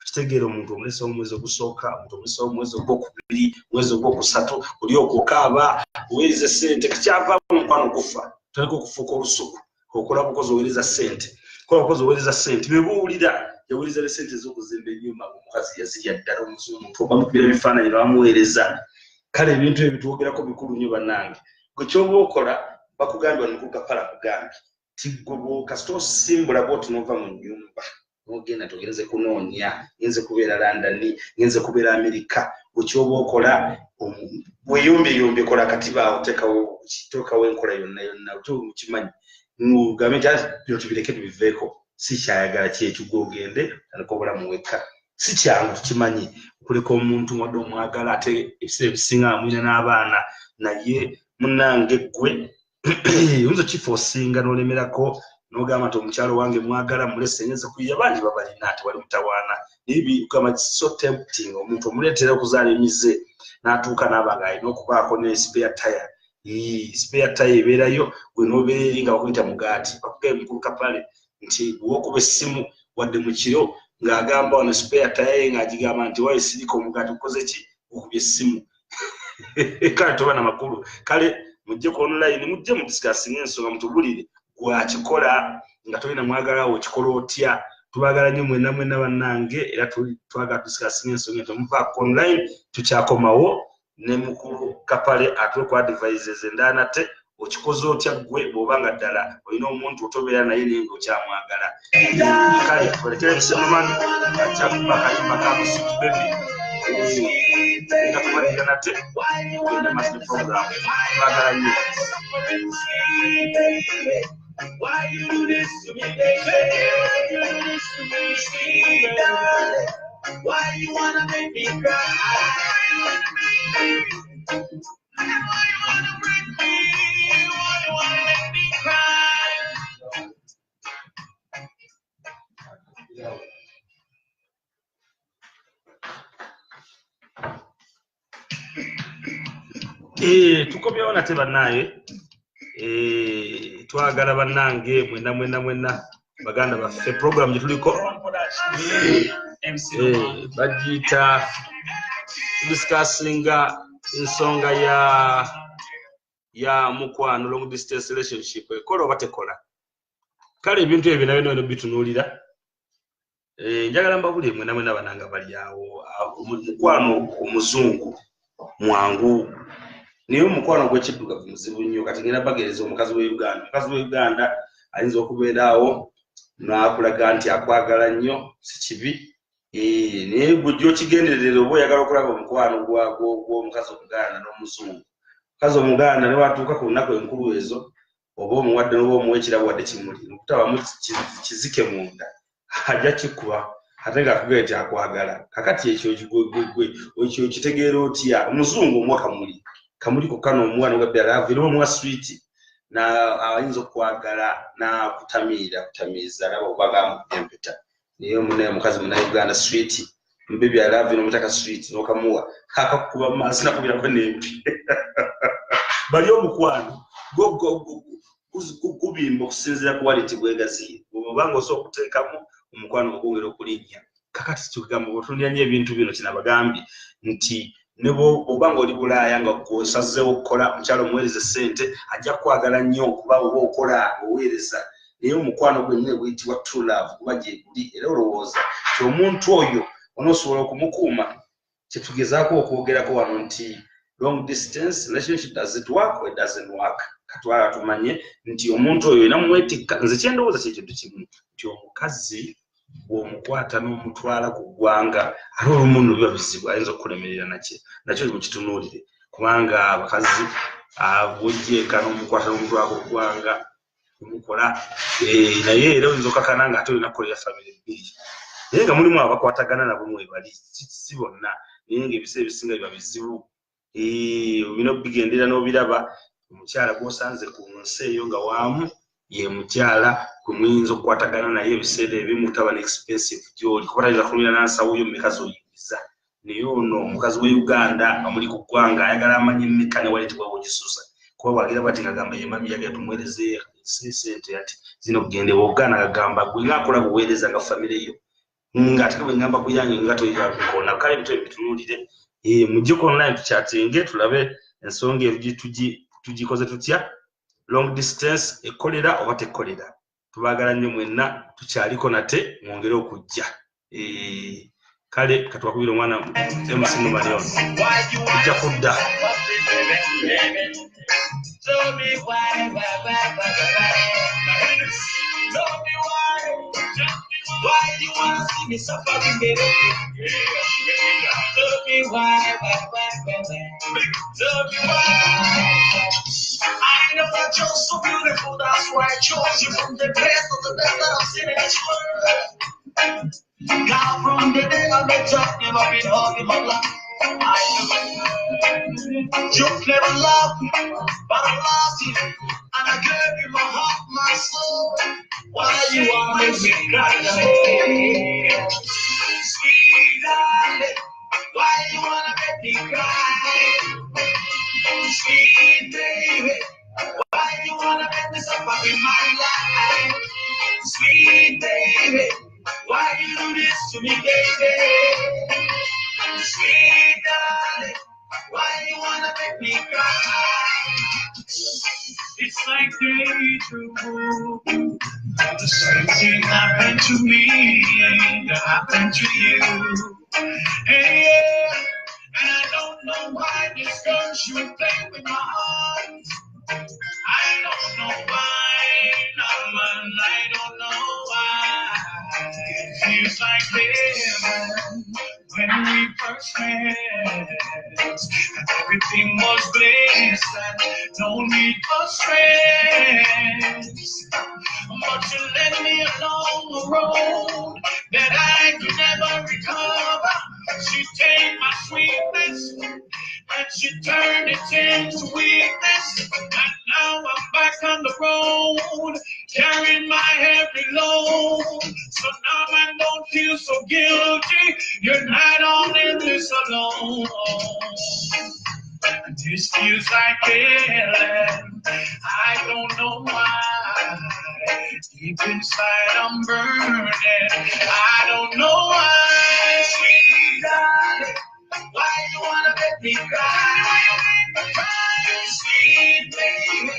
kitegeera omuntu omulesa omwezi ogusooka omuntu omulesa omwezi ogwokubiri omwezi ogwokusatu oli okukaaba oweereza ssente kikyava mukwano okufa toleka okufuuka olusuku okola bukozi oweereza ssente kola bukozi oweereza ssente bebuwulira yawuliriza ne ssente ez'okuzimba ennyumba omukazi yazirya ddala omuntu bamukubira ebifaananyi bamuweereza kale ebintu ebyo twogerako bikulu nnyo bannange gwe kyoba okola bakugambye wanukukapala kugambye tiggobo kasita osimbula bwoti nova mu nnyumba ogenda togenze kunoonya ngenze kubeera London ngenze kubeera Amerika bwekyoba okola weyombyeyombe kola akatibaawo teekawo enkola yonna mukimanyi nugambe nti bino tubireke tubiveeko si kyayagala kyekyo ogende tanako obulamu wekka si kyangu tukimanyi okuleka omuntu wadde omwagala ate ebiseera ebisinga amwine n'abaana naye munnange ggwe oyinza okifoosinga n'olemerako n'ogamba nti omukyalo wange mwagala mulese ngenze kuyiya bangi babalina ati wali mutawaana naye bigamba so tempting omuntu omuleetera okuzaala emize n'atuuka n'aba nga alina okubaako ne spare tire ebeerayo gwe n'obeera eri nga bakuyita mugaati bakugamba mukuluka pale nti bw'okuba essimu wadde mu kiro ng'agamba wano spare tire ng'agigamba nti wayi sirika omugaati gukoze ki gukubye essimu kale toba na makulu kale mujje ku online mujje mu discussing ensonga mutubulire gwakikola nga tolina mwagalawo okikola otya tubaagala nnyo mwenna bannange era twagala discussing ensonga ento muva ku online tukyakomawo ne mukulu kapale atule ku advices endaanate okikoze otya ggwe bw'obanga ddala olina omuntu otobeera naye naye ng'okyamwagala kale olekere ebisemamani akyakuba akayimba ka Musiki Baby nga tumalira nate genda master program twagala nnyo Why you do this to me, baby? Why you do this to me, sweet darling? Why you wanna make me cry? Why you wanna make me cry? Tukomyewo nate bannaye twagala bannange mwenna baganda baffe program gye tuliko bagiyita discussinga ensonga ya mukwano long distance relationship ekola oba tekola kale ebintu ebyo nabyo nabyo bitunuulira njagala mbabulire mwenna bananga bali awo mukwano omuzungu mwangu naye omukwano gw'ekiddugavu muzibu nnyo kati ngenda bagereza omukazi w'e Uganda ayinza okubeeraawo n'akulaga nti akwagala nnyo si kibi naye gwe gy'okigenderera oba oyagala okulaba omukwano gw'omukazi omuganda n'omuzungu omukazi omuganda ne watuuka ku lunaku enkulu ezo oba omuwadde n'oba omuwa ekirabo wadde kimuli okutabamu kizike munda ajja kikuba ate ng'akugere nti akwagala kakati ekyo okitegeera otya omuzungu omuwa kamuli kokka n'omuwa n'ogabbera avire omuwa switi ayinza okwagala n'akutamiiriza alaba oba gamukubye empeta naye omukazi munnauganda switi baby I love you nomutaka sweet nokamuwa akakuba mazi nakubirako nempi bali omukwano kubimba okusinzira quality bwegazi obanga osobola okuteekamu omukwano okwongera okulinnya kakati kigamba otulyanye ebintu bino kinabagambye nti ne bw'obanga oli bulaaya nga osazeewo okukola omukyalo omuweereza ssente ajja kukwagala nnyo okuba oba okola oweereza naye omukwano gwennyini guyitibwa true love kuba gye guli era olowooza ti omuntu oyo onoosobola okumukuuma kyetugezaako okwogerako wano nti long distance relationship does it work or it doesn't work katwala tumanye nti omuntu oyo ina mwetikka nze kyendowooza kyekintu kimu nti omukazi bw'omukwata n'omutwala ku ggwanga ate olumu biba bizibu ayinza okulemerera nakyo mukitunuulire kubanga abakazi bw'ojjeeka n'omukwata n'omutwala ku ggwanga omukola naye era oyinza okakana nga ate olina kukolera famire bbiri naye nga mulimu abakwatagana nabo mwebali si bonna naye ngaebiseera ebisinga biba bizibu olina obigendera n'obiraba omukyala gw'osanze ku nsi eyo nga waamu ye mukyala gwe muyinza okukwatagana naye ebiseera ebimu taba ne expensive gy'oli kuba tayinza kulumira n'ansawuyo mmeka z'oyingiza naye ono omukazi w'e Uganda nga muli ku ggwanga ayagala amanye mmeka ne wali tebwawo gisusa kuba bwagira bati ngagamba ye mami yagala tumuweereze sente ati zino kugenda Uganda ngagamba gwe ngaakola buweereza nga famire yo ng'ate bwe ngamba kuyange nga toyakona kale ebintu ebitunuulire mujjeko online tukyatinge tulabe ensonga eyo tugikoze tutya long distance ekolera oba tekolera tubaagala nnyo mwenna tukyaliko nate mwongere okujja kale katwakubira omwana MC Numali ono tujja kudda Why you wanna see me suffering, baby? Tell me why? Tell me why? I know that you're so beautiful, that's why I chose you from the best of the best that I've seen in this world. Now from the day I met you, never been hugging my life. You've never loved me, but I loved you, and I gave you my heart, my soul. Why you wanna make me cry? Sweet darling, why you wanna make me cry? Sweet baby, why you wanna make me suffer in my life? Sweet baby, why you do this to me, baby? Sweet darling, why you wanna make me cry? It's like deja vu. The same thing happened to me that happened to you. Hey, yeah. And I don't know why this girl should play with my heart. I don't know why, no man, I don't know why. It feels like heaven when we first met. And everything was bliss and no need for stress. But you led me along a road that I could never recover. She take my sweetness and she turned it into weakness. And now I'm back on the road, carrying my heavy load. So now I don't feel so guilty. You're not on in this alone. This feels like heaven. I don't know why. Deep inside I'm burning. I don't know why. Sweet darling, why you wanna make me cry? Sweet baby,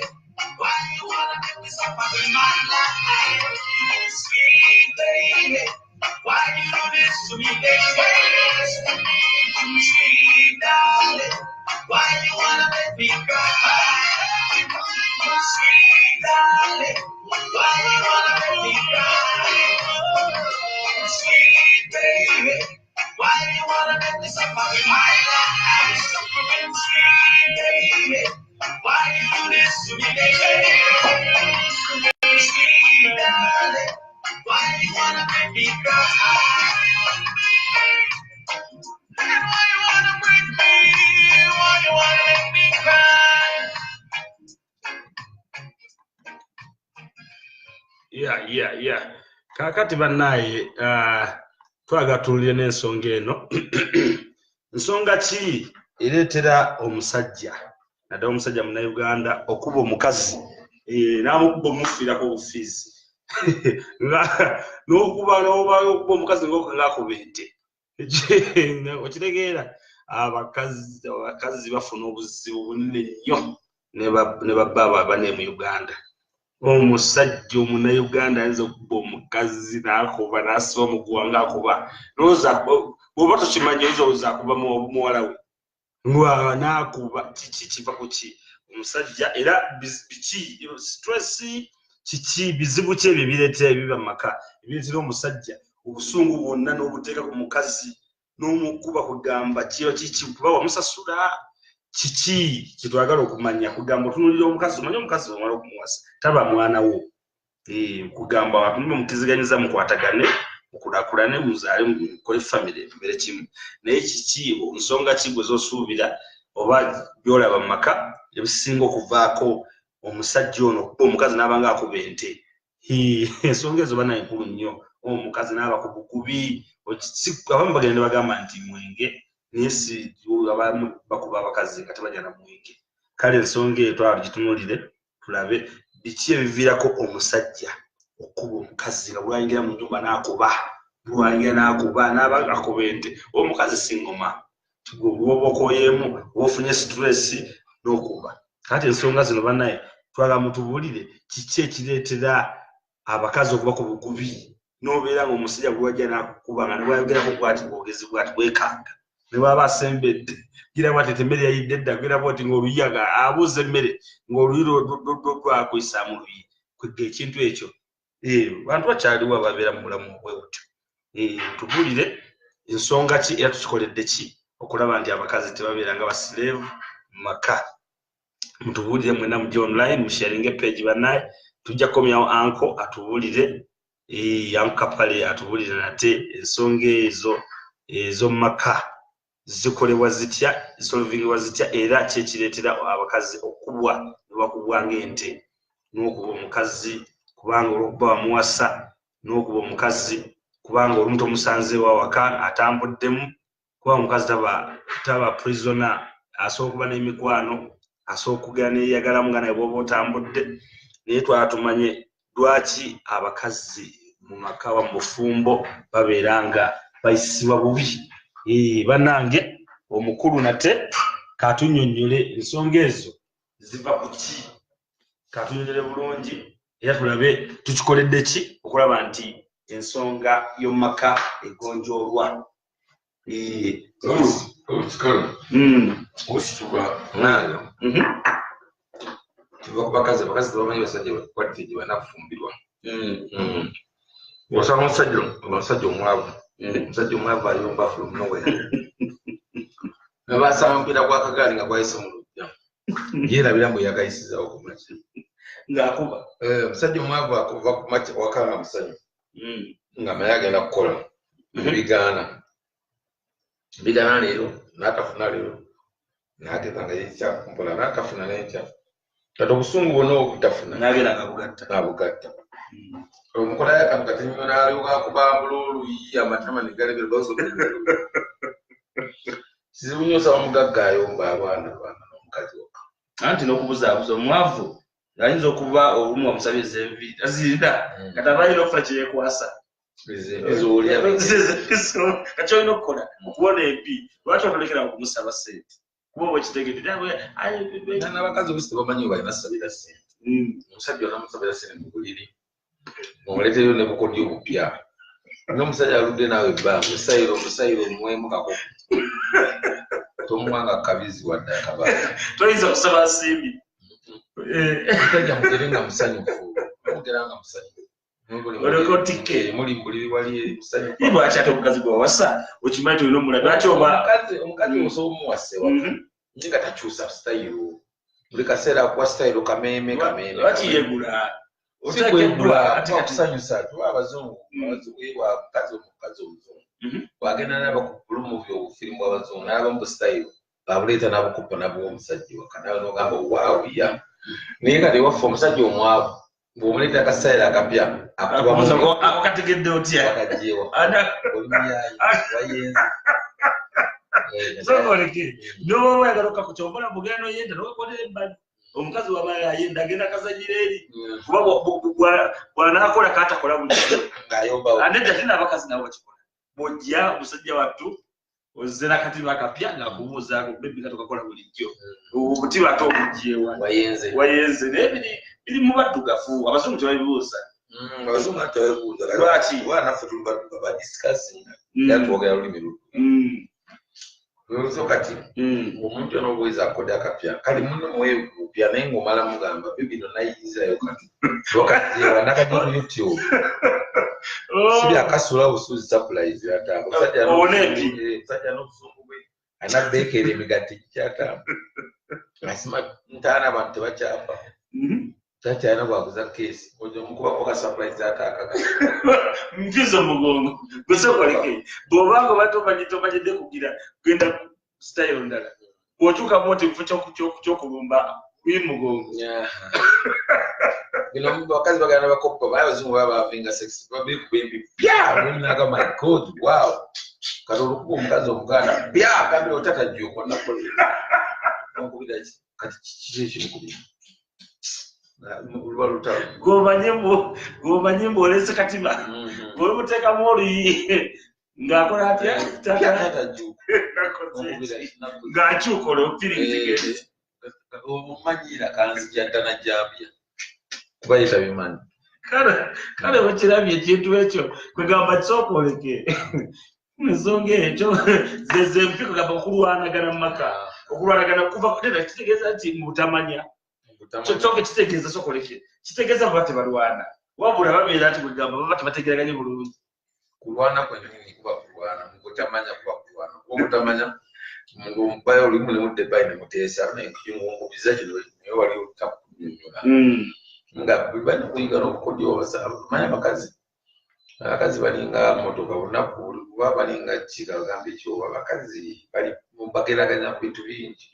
why you wanna make me suffer in my life? Sweet baby, why you do this to me, baby? Sweet darling, why you wanna make me cry? Sweet darling, why you wanna make me cry? Sweet baby, why you wanna make me suffer in my life? Sweet baby, why you do this to me, baby? Sweet darling, why you wanna make me cry? And why you wanna break me? Why you wanna make me cry? Yeah. Kakati bannaye twagatunulire n'ensonga eno nsonga ki ereetera omusajja naddala omusajja munnayuganda okuba omukazi n'amukuba omufiirako obufiizi n'okuba omukazi ng'akuba ente okitegeera abakazi bafuna obuzibu bunene nnyo ne babba bane mu Uganda. Omusajja omunnayuganda ayinza okuba omukazi n'akuba n'asiba omuguwa ng'akuba lowooza bw'oba tokimanyi oyinza olowooza akuba muwala we n'akuba kiva ku ki omusajja era biki stress kiki bizibu ki ebyo bireetera ebiba mu maka ebireetera omusajja obusungu bwonna n'obuteeka ku mukazi n'omukuba kugamba kiro kiki kuba wamusasula kiki kyetwagala okumanya kugamba otunulira omukazi omanye omukazi omala okumuwasa taba mwana wo kugamba wakumbe mukiziganyiza mukwatagane mukulakulane muzaale mukole famire mbere kimu naye kiki nsonga ki gwe z'osuubira oba byolaba mu maka ebisinga okuvaako omusajja ono okuba omukazi n'abanga akuba ente ensonga ezo bana enkulu nnyo omukazi n'aba ku bukubi abamu bagenda bagamba nti mwenge naye si abamu bakuba abakazi nga tebajja na mwenge kale ensonga eyo twagitunuulire tulabe biki ebiviirako omusajja okuba omukazi nga bwayingira mu nnyumba n'akuba n'aba akuba ente omukazi si ngoma bw'oba okoyeemu oba ofunye stress n'okuba kati ensonga zino bannaye twagala mutubuulire kiki ekireetera abakazi okuba ku bukubi n'obeera ng'omusajja bwewajja n'akukuba nga nebwayogerako bwati bwogezi bwati bwekanga ne bwaba asembedde gira bwati emmere yayidde edda gira bwati ng'oluyiyaga abuuza emmere ng'oluyi lwakuyisaamu luyi kwegga ekintu ekyo bantu bakyaliwo ababeera mu bulamu bwe butyo tubuulire ensonga ki era tukikoledde ki okulaba nti abakazi tebabeera nga basireevu mu maka mutubuulire mwena mujja online musharinge page bannaye tujja kukomyawo anko atubuulire yankapale atubuulire nate ensonga ezo mu maka zikolebwa zitya zisolvingibwa zitya era kyekireetera abakazi okubwa nebakubwa ng'ente n'okuba omukazi kubanga olwokuba wamuwasa n'okuba omukazi kubanga olumu tomusanzeewo awaka atambuddemu kuba omukazi taba prisoner asobola okuba n'emikwano asobola okugera neyagalamu nga naye bw'oba otambudde naye twala tumanye lwaki abakazi mu maka wa mufumbo babeera nga bayisibwa bubi bannange omukulu nate katunnyonnyole ensonga ezo ziva ku ki katunnyonnyole bulungi era tulabe tukikoledde ki okulaba nti ensonga y'omumaka egonjoolwa kiva ku bakazi tebamanyi basajja bakwatire gye banafumbirwa osanga omusajja omwavu ayomba from nowhere nabasanga omupiira gw'akagaali nga gwayise mu lujja yeerabira mbu yagayisizawo ku makya ng'akuba omusajja omwavu akuva ku makya waka nga musanyu nga naye agenda kukola bigaana leero n'atafuna leero n'agenda nga yekyakumpola n'akafuna n'enkya kati obusungu bwonna obutafuna n'agenda n'abugatta omukolayo akantu kati nnyo n'alyoka kubambula oluyi amatama ne galebera lwazo kizibu nnyo osaba omugagga ayomba abaana n'omukazi wokka anti n'okubuzaabuza omwavu ayinza okuba olumu wamusabiriza enviiri tazirinda kati aba alina okufuna kyeyekwasa kati olina okukola okubona empi lwaki otolekera mu kumusaba ssente kuba oba kitegedde n'abakazi obusi tebamanyi we balina sabira ssente omusajja onamusabira ssente mu buliri omuleeteyo ne bukodyo obupya n'omusajja aludde naawe ebbanga osayiro omuwemu kako tomuwanga kabizi wadde akabaala toyinza kusaba nsimbi omusajja mugere nga musanyufu mugera nga musanyufu muli mbuliri wali musanyufu lwaki ate omukazi gwawasa okimanyi tolina omulabi lwaki oba omukazi osobola omuwasewa naye nga takyusa sitayiro buli kaseera akuwa sitayiro kameeme lwaki yegula okusanyusa tuba abazungu omukazi omuzungu wagenda nabakupulumu byobufirimu bw'abazungu n'abamu busitayiro babuleeta nabukupa nabwo omusajja waka nawe nogamba waawiya naye kati waffe omusajja omwavu ng'omuleta akasaira akapya akategedde otya akajewa olumyayi wayenze sokoleke noba oyagala okakukyombala mugenda noyenda nokolera ebbali omukazi waba ayenda agenda akazanyira eri kuba bwanakola katakola bulijjo nedda tina abakazi nabo bakikola bwojja omusajja wattu ozera katiba akapya ngaakubuuzaako bebi katokakola bulijjo obuti bato obujjewa wayenze naye biri mu baddugafu abazungu tebabibuuza abazungu tebabibuuza lwaki naffe tuli badduga badisikasinga era twogera lulimi lulwo kati omuntu yona obuweza akode akapya kali muno muwebupya naye ng'omala mugamba bibino nayizayo kati okajewa nakati ku youtube sibyakasula busuuzi surprise yatamba omusajja n'obusungu bwe anabeekera emigati gikyatamba asima ntaana abantu tebakyafa takyalina bwaguza keesi omukubako ka surprise ataakaga mpiza mugongo gusokoleke bw'obanga obatomanyidde kugira genda style ndala bw'otuuka moti mufo ky'okulumba kuli mugongo bino bakazi bagana bakoppa baye abazungu baba bavinga sex babiri kubimbi pya munaga my god wow kati olukuba omukazi omuganda pya gambira otata jjuko nakolera okubira kati kiki ekimukubira gomanye mbolese katiba golimuteekamu oluyi ng'akola atya ng'akyuka olwopiringitege omumanyira kanzija ddana jambya kubayita bimanyi kale wekirabye ekintu ekyo kwegamba kisookoleke ensonga ekyo zempiko gamba okulwanagana mu maka okulwanagana kuva tera kitegeeza nti mubutamanya kyokka kitegeeza sokoleke kitegeeza baba tebalwana wabula babeera nti kwegamba baba tebategeraganye bulungi kulwana kwennyini kuba kulwana mubutamanya kuba kulwana kuba mutamanya ng'omubayo oli mulimudde ebbali ne muteesa ng'ongubiza kino naye wali otakunyonyola nga bali kuyiga n'obukodyo manya abakazi balinga motoka olunaku kuba balinga kika bagamba ekyo abakazi bali bageraganya ku bintu bingi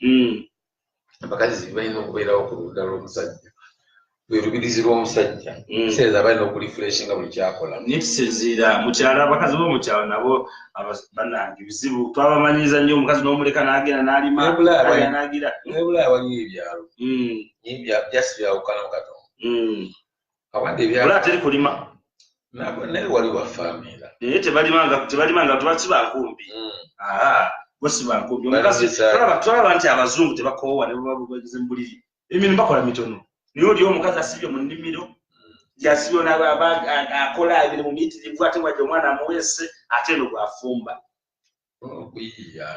abakazi balina okubeerawo ku ludda lw'omusajja lwe lubirizi lw'omusajja kiseeza balina okulifreshinga buli kyakola nikisinziira mukyala abakazi b'omukyalo nabo banange bizibu twabamanyiriza nnyo omukazi n'omuleka n'agenda n'alima n'agira nebulaya waliyo ebyalo byasi byawukanamu katono awandi ebyalo teri kulima naye waliwo afamira naye tebalimanga tuba sibankumbi bo sibankumbi omukazi tulaba nti abazungu tebakoowa ne bageze mu buliri emirimu bakola mitono niyo oli omukazi asibye mu nnimiro gyasibye akola emirimu miyitirivu ate wajja omwana amuweese ate eno bw'afumba okuyiiya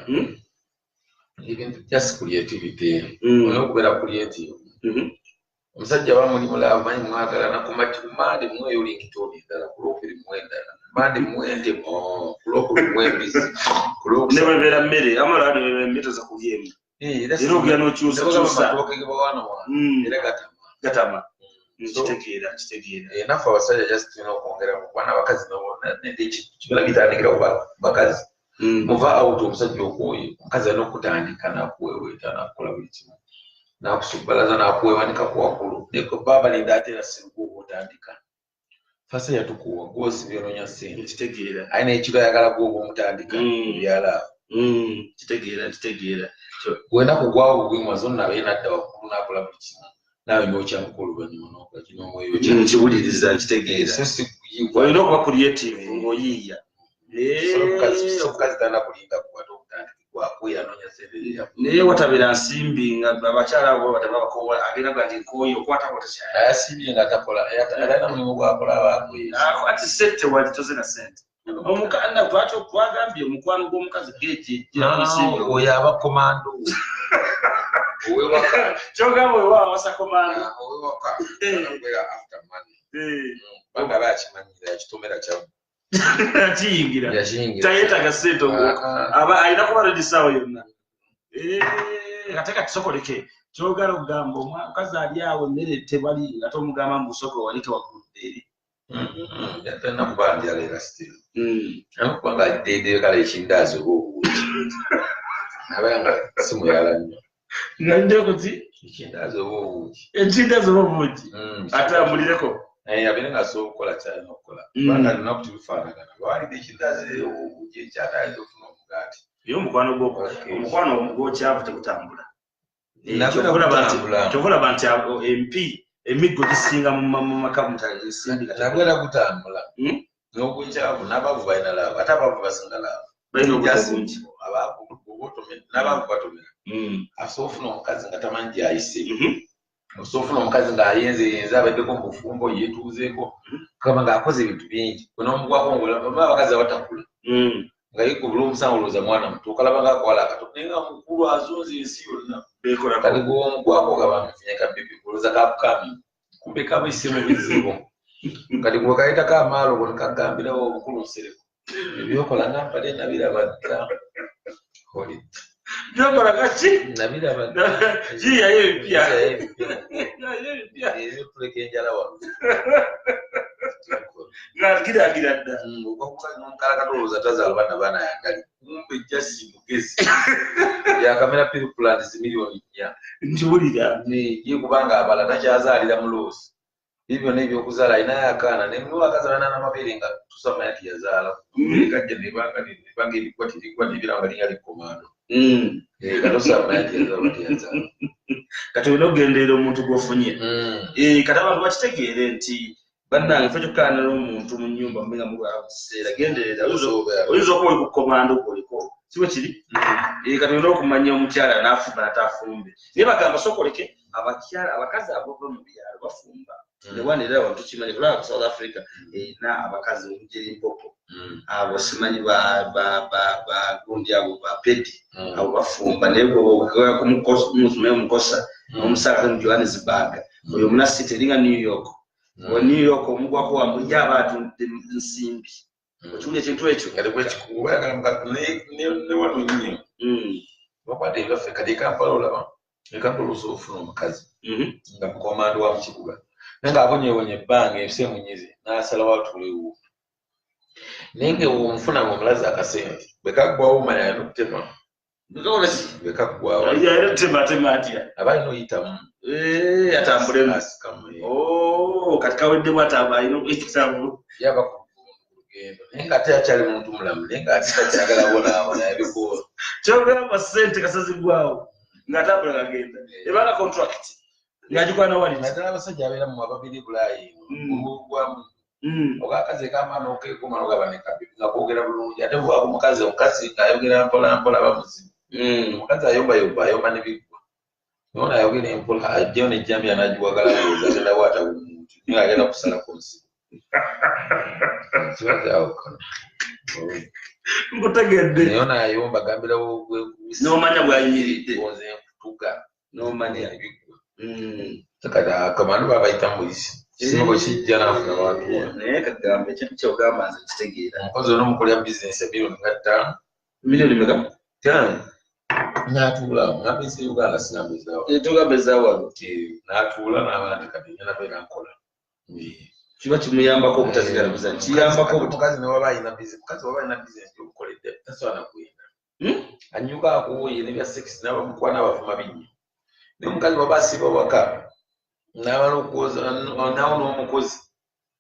ebintu just creativity olina okubeera creative omusajja bamuli mulaba manyi mwagala nakumati kumande mweyo linkitoli ddala kulokeri mwendala mande mwende kulokeri mwembizi nebebeera mmere amala nebebeera mmere toza kulyemu era ogera n'okyusa era gatama kitegeera naffe abasajja just tulina okwongeramu kubana abakazi kibala bitandikira ku bakazi muva out omusajja okwoyo omukazi alina okutandika nakuweweeta nakukola buli kimu nakusubalaza nakuwewanika kuwakulu neko baba linda ate era sirikuwa otandika fasa yatukuwa gwosi byononya sente kitegeera ayina ekiro ayagala gwoba omutandika byala kitegeera wena kugwawo bugwimwa zonna abe nadda wakulu nakola buli kimu nawe nyokyamukulu oluvannyuma nokola kino omwoyo kiwuliriza kitegeera olina okuba creative ng'oyiiya omukazi tana kulinda kukwata obutandiki gwakuya anonya sente naye watabeera nsimbi nga abakyala abo batababakowa agenda gwa nti nkooye okwatako tekyala ayasimbye nga takola alina mulimu gwakola abakuye ati sente wali tozena sente omukanda twagambye omukwano gw'omukazi oyo aba komando owewaka kyogamba owewa awasa komando owewaka abeera after money banga bakimanyira ekitomera kyamu akiyingira tayetaga sente aba alina kuba redi saawa yonna ate kati sokoleke kyogala okugamba omukazi ali awo emmere tebali ate omugamba mu busoko wali tewagudde eri yatana kuba njala era still kubanga aliddeedeyo kale ekindaazi oba obuuki abeera nga simuyala nnyo naliddeyo kuti Ekindaze obuugi. Ekindaze obuugi. Atambulireko. Abere ng'asobola okukola kyalina okukola. Kubanga alina okubifaanagana. Lwalidde ekindaze obuugi ekyatayinza okufuna omugaati. Ye omukwano omukwano gw'okyavu tekutambula. Kyovulaba nti emiggo gisinga mu maka mutaensimbi. Nagwo era gutambula. N'ogw'ekyavu n'abavu balina laavu. Ate abavu basinga laavu. Balina obulungi. N'abavu batomera. Asobola ofuna omukazi nga tamanyi gy'ayise. Osobola ofuna omukazi ng'ayenzeyenze abaddeko mu bufumbo yeetuuzeeko. Kugamba ng'akoze ebintu bingi. N'omugwako ng'olaba abakazi abatakula. Nga yeekubula omusango olowooza mwana muto okalaba ng'akwala akato. Naye nga mukulu azunza ensi yonna. Kati gw'omugwako nga bamufunye kabbibi olowooza kaakukami. Kumbe kabayise mu bizibu. Kati gwe kayitako amaalo bwe kagambirawo omukulu nsereko. Ebyokola nampale nabiraba dda. Byokola kaki? Nabiraba dda. Yiyayo ebipya. Ebyokuleka enjala wano. Ng'agiragira dda. N'omukalakata olowooza tazaala baana yagali. Kumbe jasi mugezi. Yakamera piripulani zimiliyoni 4. Nkiwulira. Ye kubanga abala takyazaalira mu loosi. Ibyo n'ebyokuzaala alinayo akaana nemwe akazaala n'amabeere nga tusamanya nti yazaala. Kajja nebanga erikwata ebiranga linga likomando. Katosamanya nti yazaala tiyazaala. Kati olina okugenderera omuntu gw'ofunye. Kati abantu bakitegeere nti bannange ffe tukaana n'omuntu mu nnyumba mumenga mulwala mu kiseera genderera oyinza okuba oli ku komando gwoliko si bwe kiri. Kati olina okumanya omukyala n'afumba n'ataafumbe. Naye bagamba sokoleke abakazi abava mu byalo bafumba. Newanirira wano tukimanyi kulaba South Africa erina abakazi omugeri mpopo abo simanyi bagundi abo bapedi abo bafumba naye bwokoya kumukosa omusaka mu Johannesburg oyo munasite eringa New York o New York omugwako wamwe y'abantu nsimbi okiwulya ekintu ekyo kati bwekikubayagala mukatu ne wano nnyo bakwata ebyaffe kati Kampala olaba Kampala osobola ofuna omukazi nga mukomando wa mu kibuga naye ng'abonyeebonye ebbanga ensi emunyize n'asalawo atuulewo naye ng'omufuna ng'omulaze akasente bwe kaggwawo manya alina okutema bwe kaggwawo aba alina oyitamu atambulemu kati kaweddemu alina okuyitamu yaba ku lugendo naye ng'ate akyali muntu mulamu naye ng'ate takyagala bonaabona yabikoola kyogamba ssente kasazibwawo ng'atambula kagenda ebanga contract ng'agikwana wali naddala abasajja abeera mu ababiri Bulaayi gwamu okakazi ekamaana okeekuma n'ogaba ne kabibi nga koogera bulungi ate bwaba omukazi ng'ayogera mpola mpola bamuzibu omukazi ayomba ne biggwa nona ayogera empola ajjayo nejjambiya n'agiwagala olowooza agenda bwata bumuntu niye agenda kusalako nsibu kibakyawukana nkutegedde naye ono ayomba agambirawo n'omanya bw'ayimiridde oze enkutuga n'omanya ebiggwa kati akamanu babayita muyisi kisinga kijja n'afuna abantu naye kagamba ekintu kyogamba nze kitegeera omukozi ono omukolera bizinesi ebironi nga 5 miliyoni meka 5 n'atuula ngambese Uganda sinambezaawo tugambezaawo n'atuula n'abantu kati nyina beera nkola kiba kimuyambako obutazigalabiza kiyambako omukazi newaba alina bizinesi mukazi waba alina bizinesi gyobukoledde tasobola kwenda anyuka akuwuye nebya sex n'abamukwa n'abavuma binnyo naye omukazi waba asiba waka n'abala okuwoza naawo n'omukozi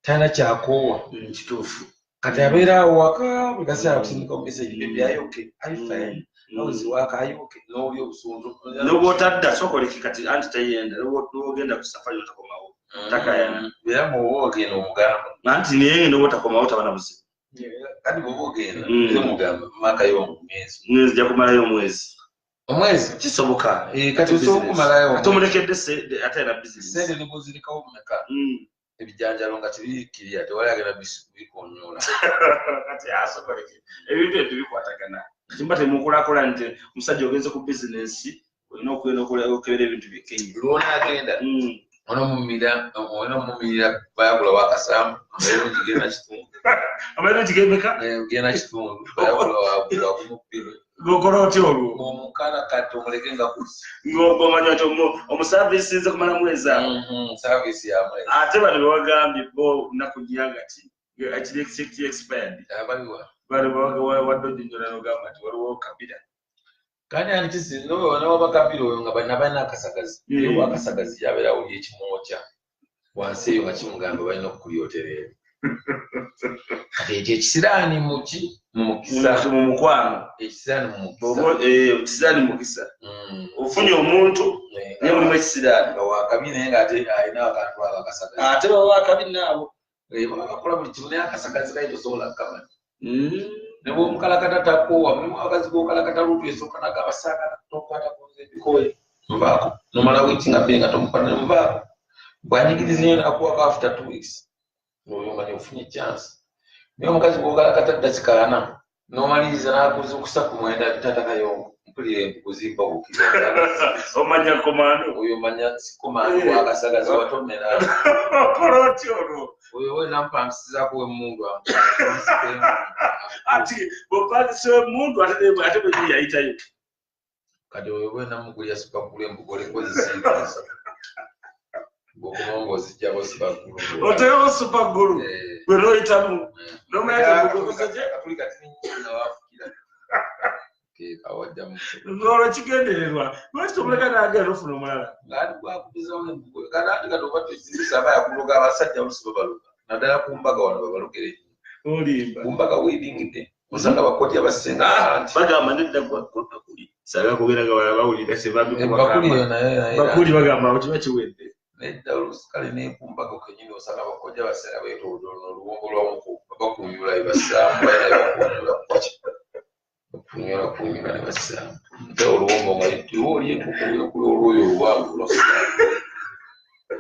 talina kyakoowa kituufu kati abeera awo waka buli kaseera kusindika omumeseji bebyayoke aifine noziwaka ayoke n'oli obusunzu n'obwotadda sokoleki kati anti tayenda n'ogenda ku safari otakomawo takayana era bw'oba ogenda omugamba anti naye n'oba otakomawo tabana buzibu kati bw'oba ogenda ere mugamba makayo omwezi ojja kumalayo omwezi kisoboka kati osobola okumalayo ate omulekedde ate era bizinesi sente ne bw'ozirikawo mumeka ebijanjalo nga tebirikkirira tewali agenda bikonyola kati asokoleke ebintu ebyo bikwatagana kimba temukulaakola nti omusajja ogenze ku bizinesi olina okugenda okebera ebintu byekenyi lwonagenda onomumirira bayagula wakasamu amaliro gigembeka genda kitundu bayagula wakumupira gokola otya olwo omukala kati omuleke nga kusi ng'omanya nti omusavisi nze kumala mwezi savisi yamwezi ate bano bewagambye bo nnaku nyanga ti expired abaliwa bano wadde ojinjola n'ogamba nti waliwo kabira kandi anti no wana wabakabiro nga bana akasagazi yo akasagazi yabera uli ekimocha wansi yo ngakimugamba balina okukulyoterera ekisirani mumukisa mu mukwano ekisirani mumukisa ekisirani mukisa ofunye omuntu ne mulimu ekisirani nga wakabi naye nga ate alina akantu akasagazi ate baba wakabi naabo bakola buli kimu naye akasagazi kayi tosobola kukamanya ne bwomukalakata takowa mulimu akazi gokalakata lutu esooka nagabasagala tokwata kunze ebikoye nvaako nomala wiiki nga bbiri nga tomukwata nvaako bwanyigiriza nyo nakuwako after 2 weeks oyo manya ofunye chance naye omukazi gokalakata ddakika 4 nomaliriza nakuzukusa ku 9 tatakayo mpulire kuzimba bukira omanya komando oyo manya sikomando akasagazi watomera koroti ono oyo we nampangisizaako wemundu ati bopangisa wemundu ate bwe yayitayo kati oyo we namugulya sipagulu embugole kozisiikasa bokumongo zijjabo sipagulu oteyo sipagulu gwe noyitamu ng'olwo kigendererwa lwaki tomuleka nagenda ofuna omulala ngaali gwakubizawo embugole kati ati kati oba tozibisa aba yakuloga abasajja olusi babaluga naddala ku mbaga wano babalugere olimba ku mbaga wedding day osanga bakoti abasinga bagamba nedda bakuli saga kubera nga balabawulira bakuli yo bakuli bagamba nti kiba kiwedde nedda olusi kale nekumbaga kenyini osanga bakojja basinga beetooloola oluwombo lwamuku bakunyula ebasaamu bakunyula kwaki bakunyula ne basaamu nte oluwombo nga oba oli enkoko olwoyo oluwanvu lwasula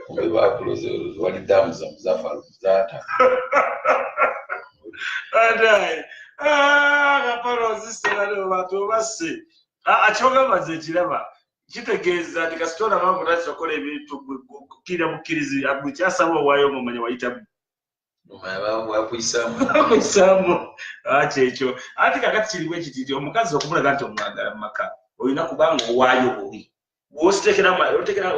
ombe bakuloze wali damu zamuzafa zaata adai kapalo zisera leo bantu basse akyogamba nze kiraba kitegeeza nti kasitona mambo takisokola ebintu kukira bukirizi abukyasaba owaayo omumanya wayitamu akwisamu kyekyo ate kakati kirimu ekiti nti omukazi okumulaga nti omwagala mu maka olina kubanga owaayo buli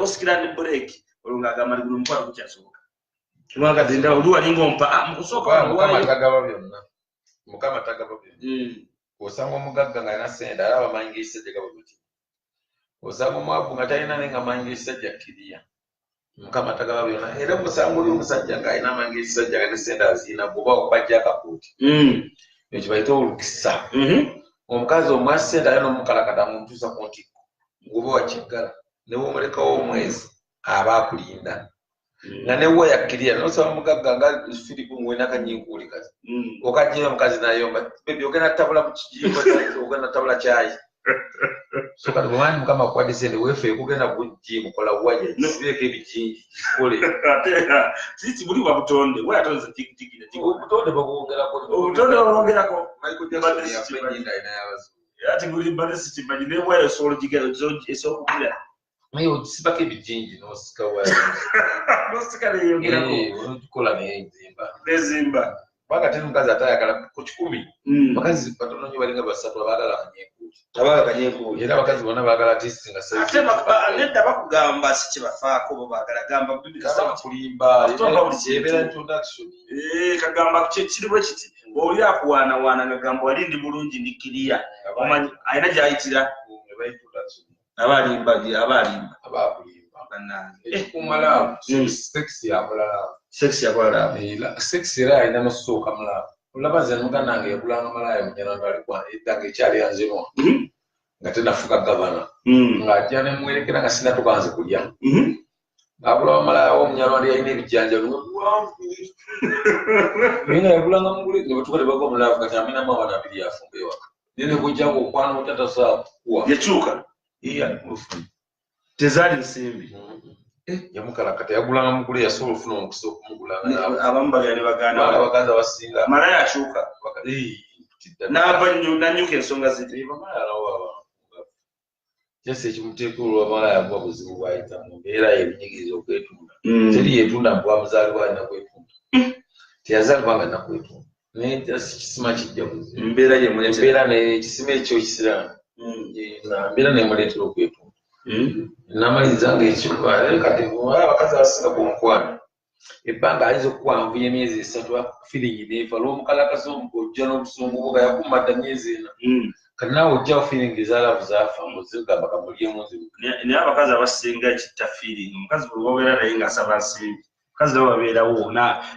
osikira ne bureeki olwo ngaagamba nti guno omukwano gukyasoboka kubanga oli walinga ompa mukusooka mukama tagaba byonna osanga omugagga nga alina sente alaba amanyi g'ekisajja gaba buti osanga omwavu nga talina naye nga amanyi g'ekisajja kiriya mukama tagaba byonna era musanga oli omusajja ng'alina amanyi g'ekisajja nga ne sente azirina bw'oba okubajja akakooti ekyo bayita olukisa omukazi omwa sente alina omukalakata mutuusa ku ntikko ng'oba wakiggala ne bw'omulekawo omwezi aba akulinda nga newe yakkirira nosaba mugagga nga firipu ngwena kanyinkuuli kazi okajjayo omukazi nayomba bebi ogenda tabula mu kijimbo ogenda tabula kyayi so kati bwemani mukama akuwadde sente weefeyo kugenda bujji mukola waja sibeeko ebijinji kikole kiki buli wa butonde we atonze tigitigira obutonde bwongerako obutonde bwongerako mayikujainayabazu ati buli balesi kimanyi newayo soolo gigero esookugira naye ogisibako ebijinji nosika wayo nosika neyongerako okikola nezimba wakati omukazi atayagala ku 10 bakazi batono nnyo balinga basatu abaagala kanyeekuuli era abakazi bonna baagala tisi nga nedda bakugamba si kyebafaako bo baagala gamba kulimba ebeera introduction kagamba kiri bwe kiti oli akuwaanawaana ngagamba wali ndi bulungi ndi kiriya alina gyayitira abalimba kumala sex yakolala sex era alina nosooka mulala olaba nze muganda wange yakulanga malaya munyana alidanga ekyali yanzirwa nga tenafuka gavana ng'ajja nemwerekera nga sinatuka nze kulya ng'abula wamalaya womunyana wandi yalina ebijjanja naye nga yakulanga mugule ne batuka tebaga omulaavu kati aminamu abaana abiri yafumba ewaka naye ne bwojjanga okwana otatasobola kukuwa yakyuka mufuni tezaali nsimbi yamukalakata yagulanga mugule yasobola ofuna omukisa okumugulanga abamu bagala ne baganda abakazi abasinga malaya akyuka nanyuka ensonga ziti kyasa ekimuteeka olwamalaya guba buzibu bwayitamu mbeera yebinyigiriza okwetunda teri yetunda mbwamuzaalibwa alina kwetunda teyazaalibwa nga alina kwetunda naye kisima kijja buzibu embeera ekisima ekyo kisiramu mbeera nemuleetera okwetunda namaliriza nga ekyo kati abakazi abasinga kumukwano ebbanga ayinza okuwanvuya emyezi 3 firingi nefa lw'omukalakasi ojja n'obusungu bwoga yakumadda myezi 4 Kana ojja feeling zalavu zafa muzigamba kamulyemu nzibu. Naye abakazi abasinga kitta feeling omukazi bwe wobeera naye ng'asaba nsimbi omukazi nabo babeerawo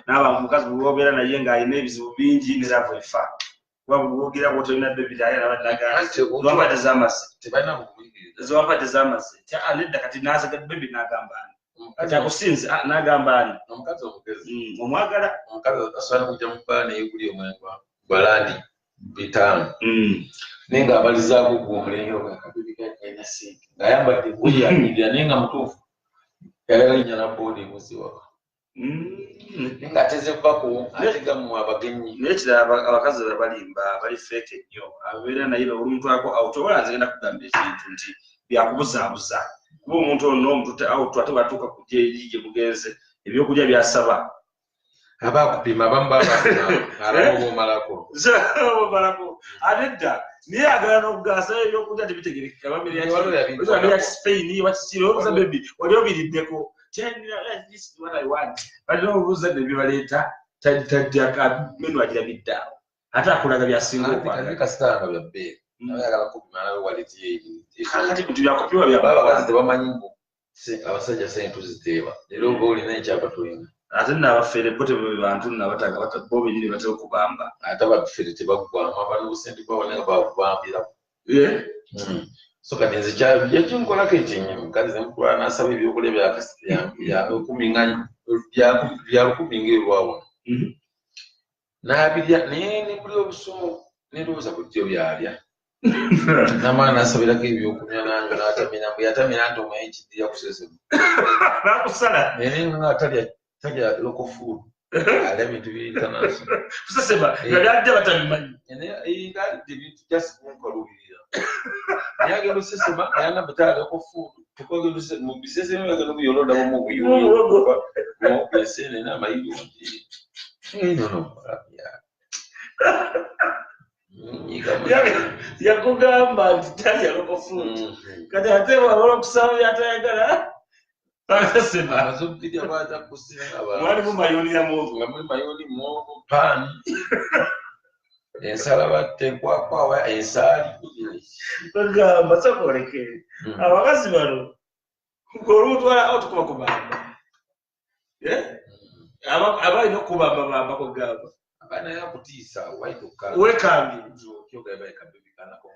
n'abamukazi bwe wobeera naye ng'alina ebizibu bingi ne laavu efa kuba bwe woogera bw'otolina bebi naye nabaddagampa tezamazze nedda kati n'azaga bebi n'agamba ani kati akusinze n'agamba ani omukazi omugezi omwagala omukazi asobola kujja mu bbaala naye guli omwengwa balandi 5 naye ng'abalizaako gwe omulenge ogakabibikaina sente ng'ayambadde buli amirira naye nga mutuufu yagala linnya na boodi emuzi waka nga ateze kubako ategamu abagenyi naye kirala abakazi balimba bali feeke nnyo abeera naye omuntu tobola nzigenda kugamba ekintu nti byakubuzaabuza kuba omuntu ono omuntu ate batuuka kujja eri gye mugenze ebyokulya byasaba abakupima abamu abamu omalako ate dda naye agala n'okugaasa ebyokulya tebitegerekeka bamira Spain wakikiri obuuza bebi wali obiriddeko balina obuuza nebyo baleeta menu agirabidde awo ate akulaga byasinga okwagakasitanga byabbeere ayagala kupima nawe kati bintu byakupima byabakazi tebamanyi mbu abasajja sente tuziteeba era oba olina ekyapa tulina ate nabafere bo tebantu bo benyini batera okubamba ate abafere tebagwamu abali busente bwabonenga bakubambirako so kati nze kyakinkolako ekyenyi mukazi nemukula nasaba ebyokulya bya 100 ngaerwawona nabirya naye nebuli obusumu nerowooza bujjo byalya namaana nasabirako ebyokunywa nange natamira mbwe yatamira nti omanyi kiddira kusesemu nakusala naye nga talya local food alya bintu biyitanaso kusesema yalidde batabimanyi ngalidde bintu just kunkalubirira naye agenda osesema ayana batala local food tukogenda mu bisesemu yagenda obuyolondamu mu buyuyo esene n'amayirungi nono yakugamba nti talya local food kati ate wabala okusaba byatayagala mwalimu mayoni ya muwogo nga muli mayoni muwogo paani ensala batte nkwakwawa ensaali bagamba sokolekere abakazi bano olutwala awo tukuba kubamba abalina okubamba kugamba abaana yakutiisa waitoka wekambi kyogabaekabebikanako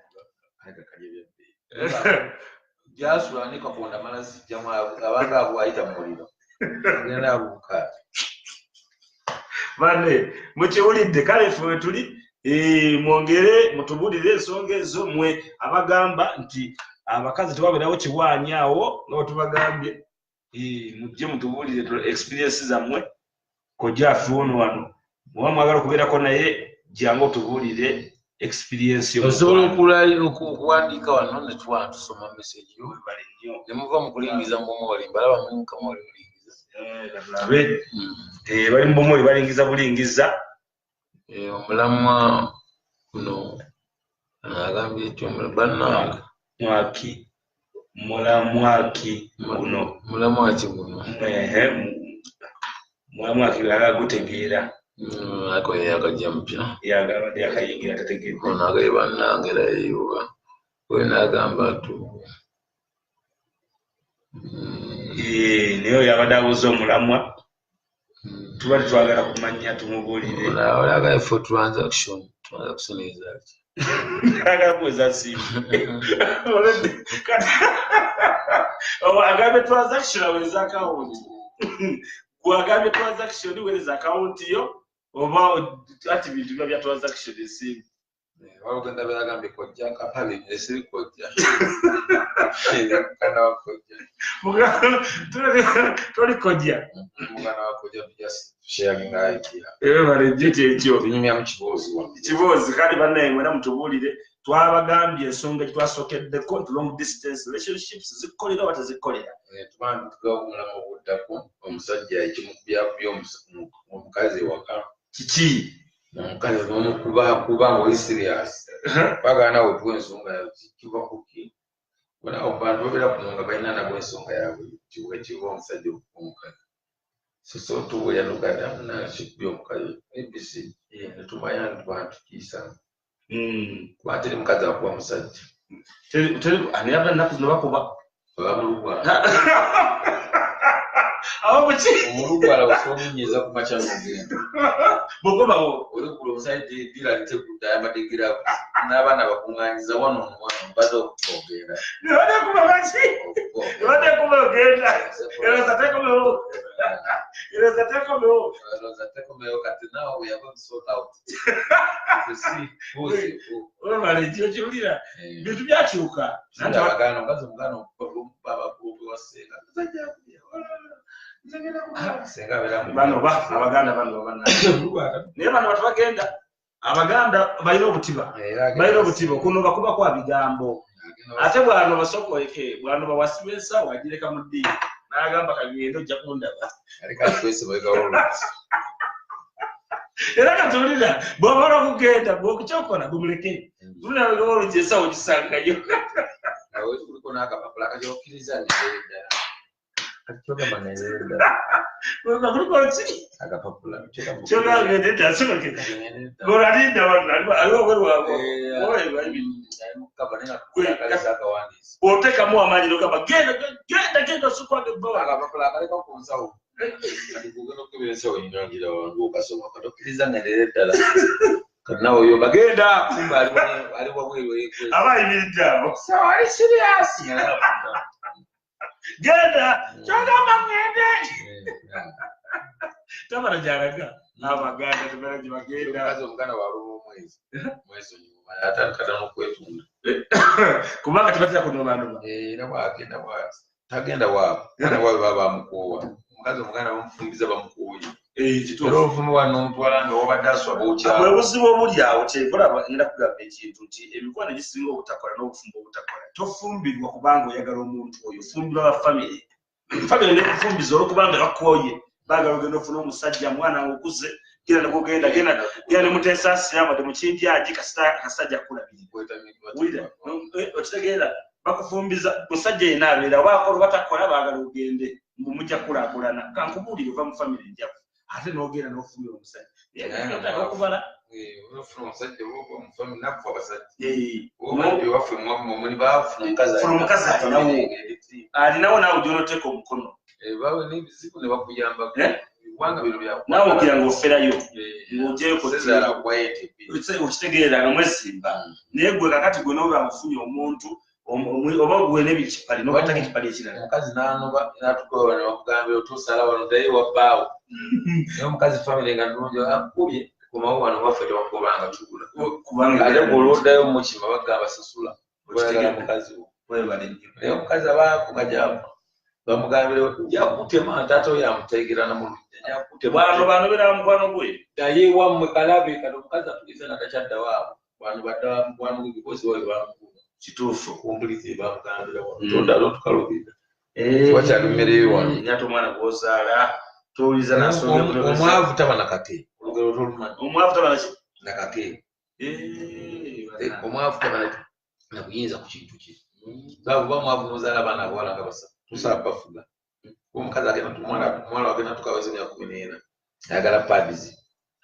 kalyebyabbe jasula ne kakonda mala zijjamu abanga abo ayita mu muliro agenda abuuka bane mukiwulidde kale ffe wetuli mwongere mutubulire ensonga ezo mwe abagamba nti abakazi tebabeerawo kiwaanyi awo nga tubagambye mujje mutubulire experience zammwe kojjaffe ono wano muba mwagala okubeerako naye jangu otubulire experience osobola okuwandiika wano netuwana tusoma message yo nemuva mu kulingiza mbomoli mbalaba mulinkamoli bulingiza bali mbomoli balingiza bulingiza omulamwa guno agambye ekyo bannange mulamwaki guno mulamwaki agagutegeera ako yakajja mupya yagabadde yakayingira tategeera ono agaye bannange layuba we nagamba tu naye oyo abadde abuuza omulamwa tuba tetwagala kumanya tumubuulire olagaye for transaction ezaki agala kuweza simu agambye transaction aweza akawunti gwagambye transaction wereza akawunti yo oba ati bintu biba bya transaction esimu walugenda byagambye kojja kapale esiri kojja toli kojja mugana wakojja sharing idea barejje kyekyo binyumya mu kiboozi kale bannaye mwena mutubuulire twabagambye ensonga gye twasookeddeko nti long distance relationships zikolera oba tezikolera tubandika omulamu obuddako omusajja ekimukubyakuby omukazi waka kiki omukazi nomukubakuba ngaoli serious bagana wetuwa ensonga kiva kuki bonawo bantu babeera kuno nga balina nabwo ensonga yaabwe kiva omusajja omukazi sosotuwulira nogada nakikubya omukazi abc netumanya nti bantu kiisa Kwatiri mukazi akuba musajja. Ani abana nnaku zino bakuba. Bamulugwala. Abamuki. Omulugwala osomunyiza ku makya n'ogenda. Bogobawo. Oli ku omusajja eddira litegudde ayambadde n'abaana bakuŋŋaanyiza wano baza okugenda. Nebadde kuba baki? Nebadde kuba ogenda. Eroza tekomewo. Eroza tekomewo. Eroza tekomewo kati naawe we yava sort out. Olwala ekiro kiwulira bintu byakyuka. Nti abaganda omukazi omuganda wasenga. Abaganda bano naye bano batu bagenda abaganda balina obutiba okunoba kuba kwa bigambo ate bwano basokoleke bwano bawasiba ensawo agireka mu ddiini n'agamba kagenda ojja kundaba era katulira bw'omala okugenda bw'okukyokola gumuleke olugye ensawo gisangayo kuliko n'akapapula akakyokiriza neddala otekamu amaanyi nogamba genda osukwange bbawa nawe oyo bagenda kumba ali wabweru aba ayimiridde awo ali siriyasi genda kyogamba ngende tabala gyalaga n'abaganda tebala gye bagenda omuganda waluma omwezi onyuma atandikata n'okwetunda kubanga tebatera kunobanoma era bwagenda bwati tagenda waabwe mwana waabwe baba bamukoowa omukazi omuganda bamufumbiza bamukooye era ovuma wano omutwala nga wabadde aswaba okyawo bwe buzibu obuli awo kyebulaba ngenda kugamba ekintu nti emikwano gisinga obutakola n'obufumbo obutakola tofumbirwa kubanga oyagala omuntu oyo fumbirwa bafamire famire nekufumbiza olwokubanga bakooye baagala ogenda ofuna omusajja mwana okuze genda nekugenda genda nemuteesa asiramu ate mukindyaji kasajja kulabiri okitegeera bakufumbiza musajja yena abeera waakola batakola baagala ogende mumujja kulaakulana kankubuulire ova mu famire enjavu ate n'ogenda n'ofumbira omusajja okubala ofuna omusajja omufamire nakufa abasajja omanti waffe muli bafuna omukazi alinawo naawe gyonoteeka omukono bawe n'ebizibu ne bakuyamba kubanga bino naawe ogira ng'oferayo ng'ogyeokitegeera nga mwesimba naye gwe kakati gwe n'oba mufunye omuntu oba gwe n'ebikipali n'obatako ekipali ekirala omukazi n'anoba n'atukola ne bakugambira otuusala wano ddayo wabbaawo naye omukazi famire nga nnungi akubye kumawo wano baffe tebakubanga tugula ate bw'olwoddayo mukima bagamba sasula oyagala mukazi wo naye omukazi abaavuga gyava bamugambire yakutema ntaata oyo amutegerana mu lujja mukwano gwe naye wammwe kalabe kati omukazi atulize natakyaddawaabo wano badda mukwano gwe bikozi wawe bamukuba kituufu kumbulize bamugambira tondala otukalubira wakyali mmere wano nyata omwana gwozaala towuliza omwavu taba nakake olugero tolumanyi omwavu taba nakake omwavu taba nakuyinza ku kintu kye bavuba omwavu nozaala abaana abawala nga basatu tusaba bafuga omukazi agenda omwana wagenda tukaweza emyaka 14 ayagala pads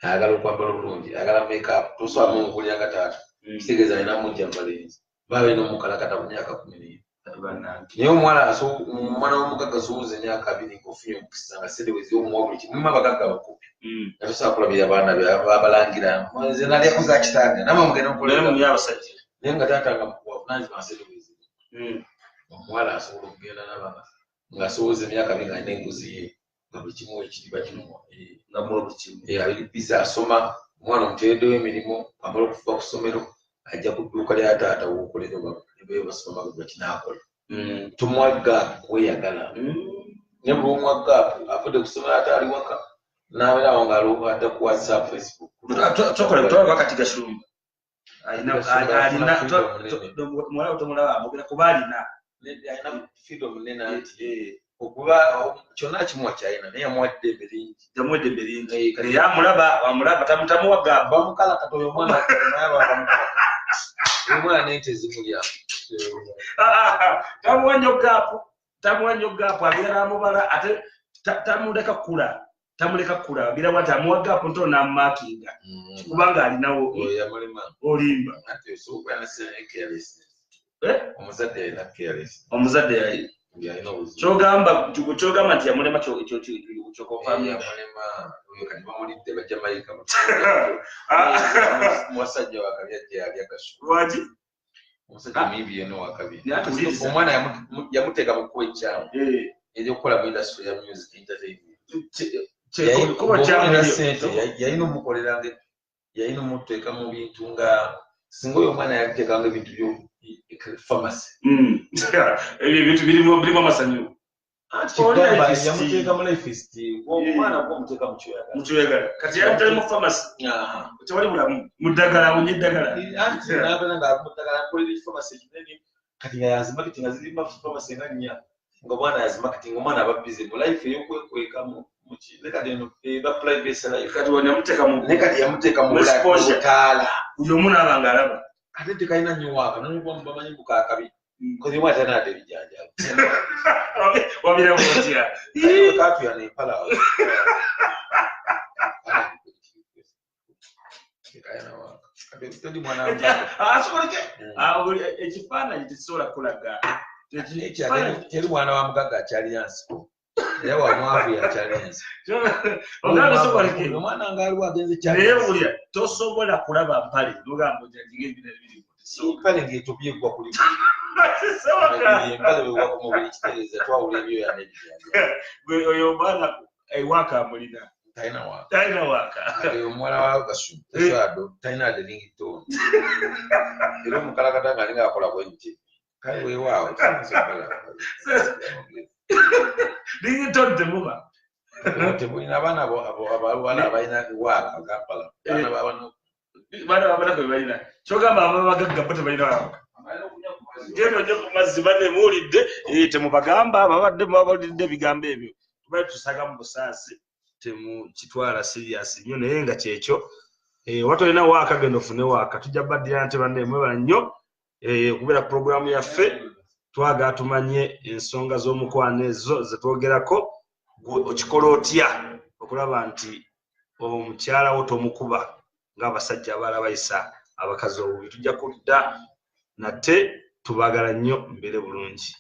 ayagala okwambala obulungi ayagala makeup tusaba mungulya nga taata kitegeeza alina mungi amalenzi babe n'omukalakata ku myaka 14 naye omwana w'omukaga asuuza emyaka 2 ng'ofunye omukisa nga sedewezi omuwa buli kimu abagagga bakubi nga tosobola kulabira abaana babalangira nze nalyakuza kitange namwe mugenda okulabasajja naye nga taata nga wavunaanyizibwa sedewezi omuwala asobola okugenda n'abaana ng'asowooza emyaka 2 nga alina enguzi ye nga buli kimu ekiriba kimuwa abiri biza asoma omwana omuteereddewo emirimu amala okuva ku ssomero ajja ku dduuka lya taata w'okolera basoma bakinaakola tumuwa gaapu kweyagala ne buli omuwa gaapu avudde ku ssomero ate ali waka n'abeerawo ng'alwadda ku whatsapp facebook wakati gasumba alina muwala otomulaba amugera kuba alina freedom nene nti okuba kyonna kimuwa kyalina naye yamuwadde eddembe lingi yamulaba tamutamuwa gaapu bamukalakata oyo omwana omwana nente zimulya tamuwa nnyo gaapu abeera amubala ate tamuleka kula tamuleka kulagira bwati amuwaga ponto na marking kubanga alinawo yamulema olimba ate so bwana sene careless omuzadde na careless omuzadde yayi kyogamba nti yamulema kyokofamu yamulema oyo kati bamulidde bajja mayika mwasajja wakabyajja yali akashu lwaki omusajja muyimbi yeno wakabi omwana yamuteeka mu kuwa ekyamu ekyokukola mu industry ya music entertainment yalina omukoleranga yalina omuteeka mu bintu nga singa oyo omwana yaliteekanga ebintu byo pharmacy ebyo ebintu birimu amasanyu yamuteeka mu lifest omwana gwomuteeka mukyoyagala kati yali mu pharmacy tewali mulamu muddagala unye eddagala nabana nga muddagala nkolera pharmacy kinene kati nga yazi marketing azirima pharmacy nga nnya nga omwana yazi marketing omwana aba busy mu life eyokwekwekamu yamuteeka mu butaala buli omu naabanga alaba ate tekalina nnyo waaka nolwokuba mubamanyi bukaakabi kozi omwana tanadde ebijjanjalo wabiramu otya katuyana empala ekifaananyi tekisobola kulaga teri mwana wa mugagga akyalina nsiko era wamwavu yakyalina nsiko omwana ngaaliwo agenze kyanaye tosobola kulaba mpale nogamba empale ng'etobye egwa kuli empale wewa ku mubiri kitereeza twawula ebyoya n'ebijanja oyo omwana ewaaka amulina talina waaka omuwala wa gasado talina ade ringtone era omukalakata nga alinga akola bwenti kale weewaawo ringtone temuba temulina abaana abawala abalina waaka gampala baana babana kwe balina kyogamba ababagagga bo tebalina waaka genda ojja ku mazzi banne muwulidde temubagamba babadde mubawulidde ebigambo ebyo tubali tusaga mu busaasi temukitwala serious nnyo naye nga kyekyo watu olina waaka genda ofune waaka tujja baddira nti banne mwebala nnyo okubeera puroguramu yaffe twagala tumanye ensonga z'omukwano ezo zetwogerako okikola otya okulaba nti omukyala wo tomukuba ng'abasajja abalala bayisa abakazi obubi tujja kudda nate tubagala nnyo mbeere bulungi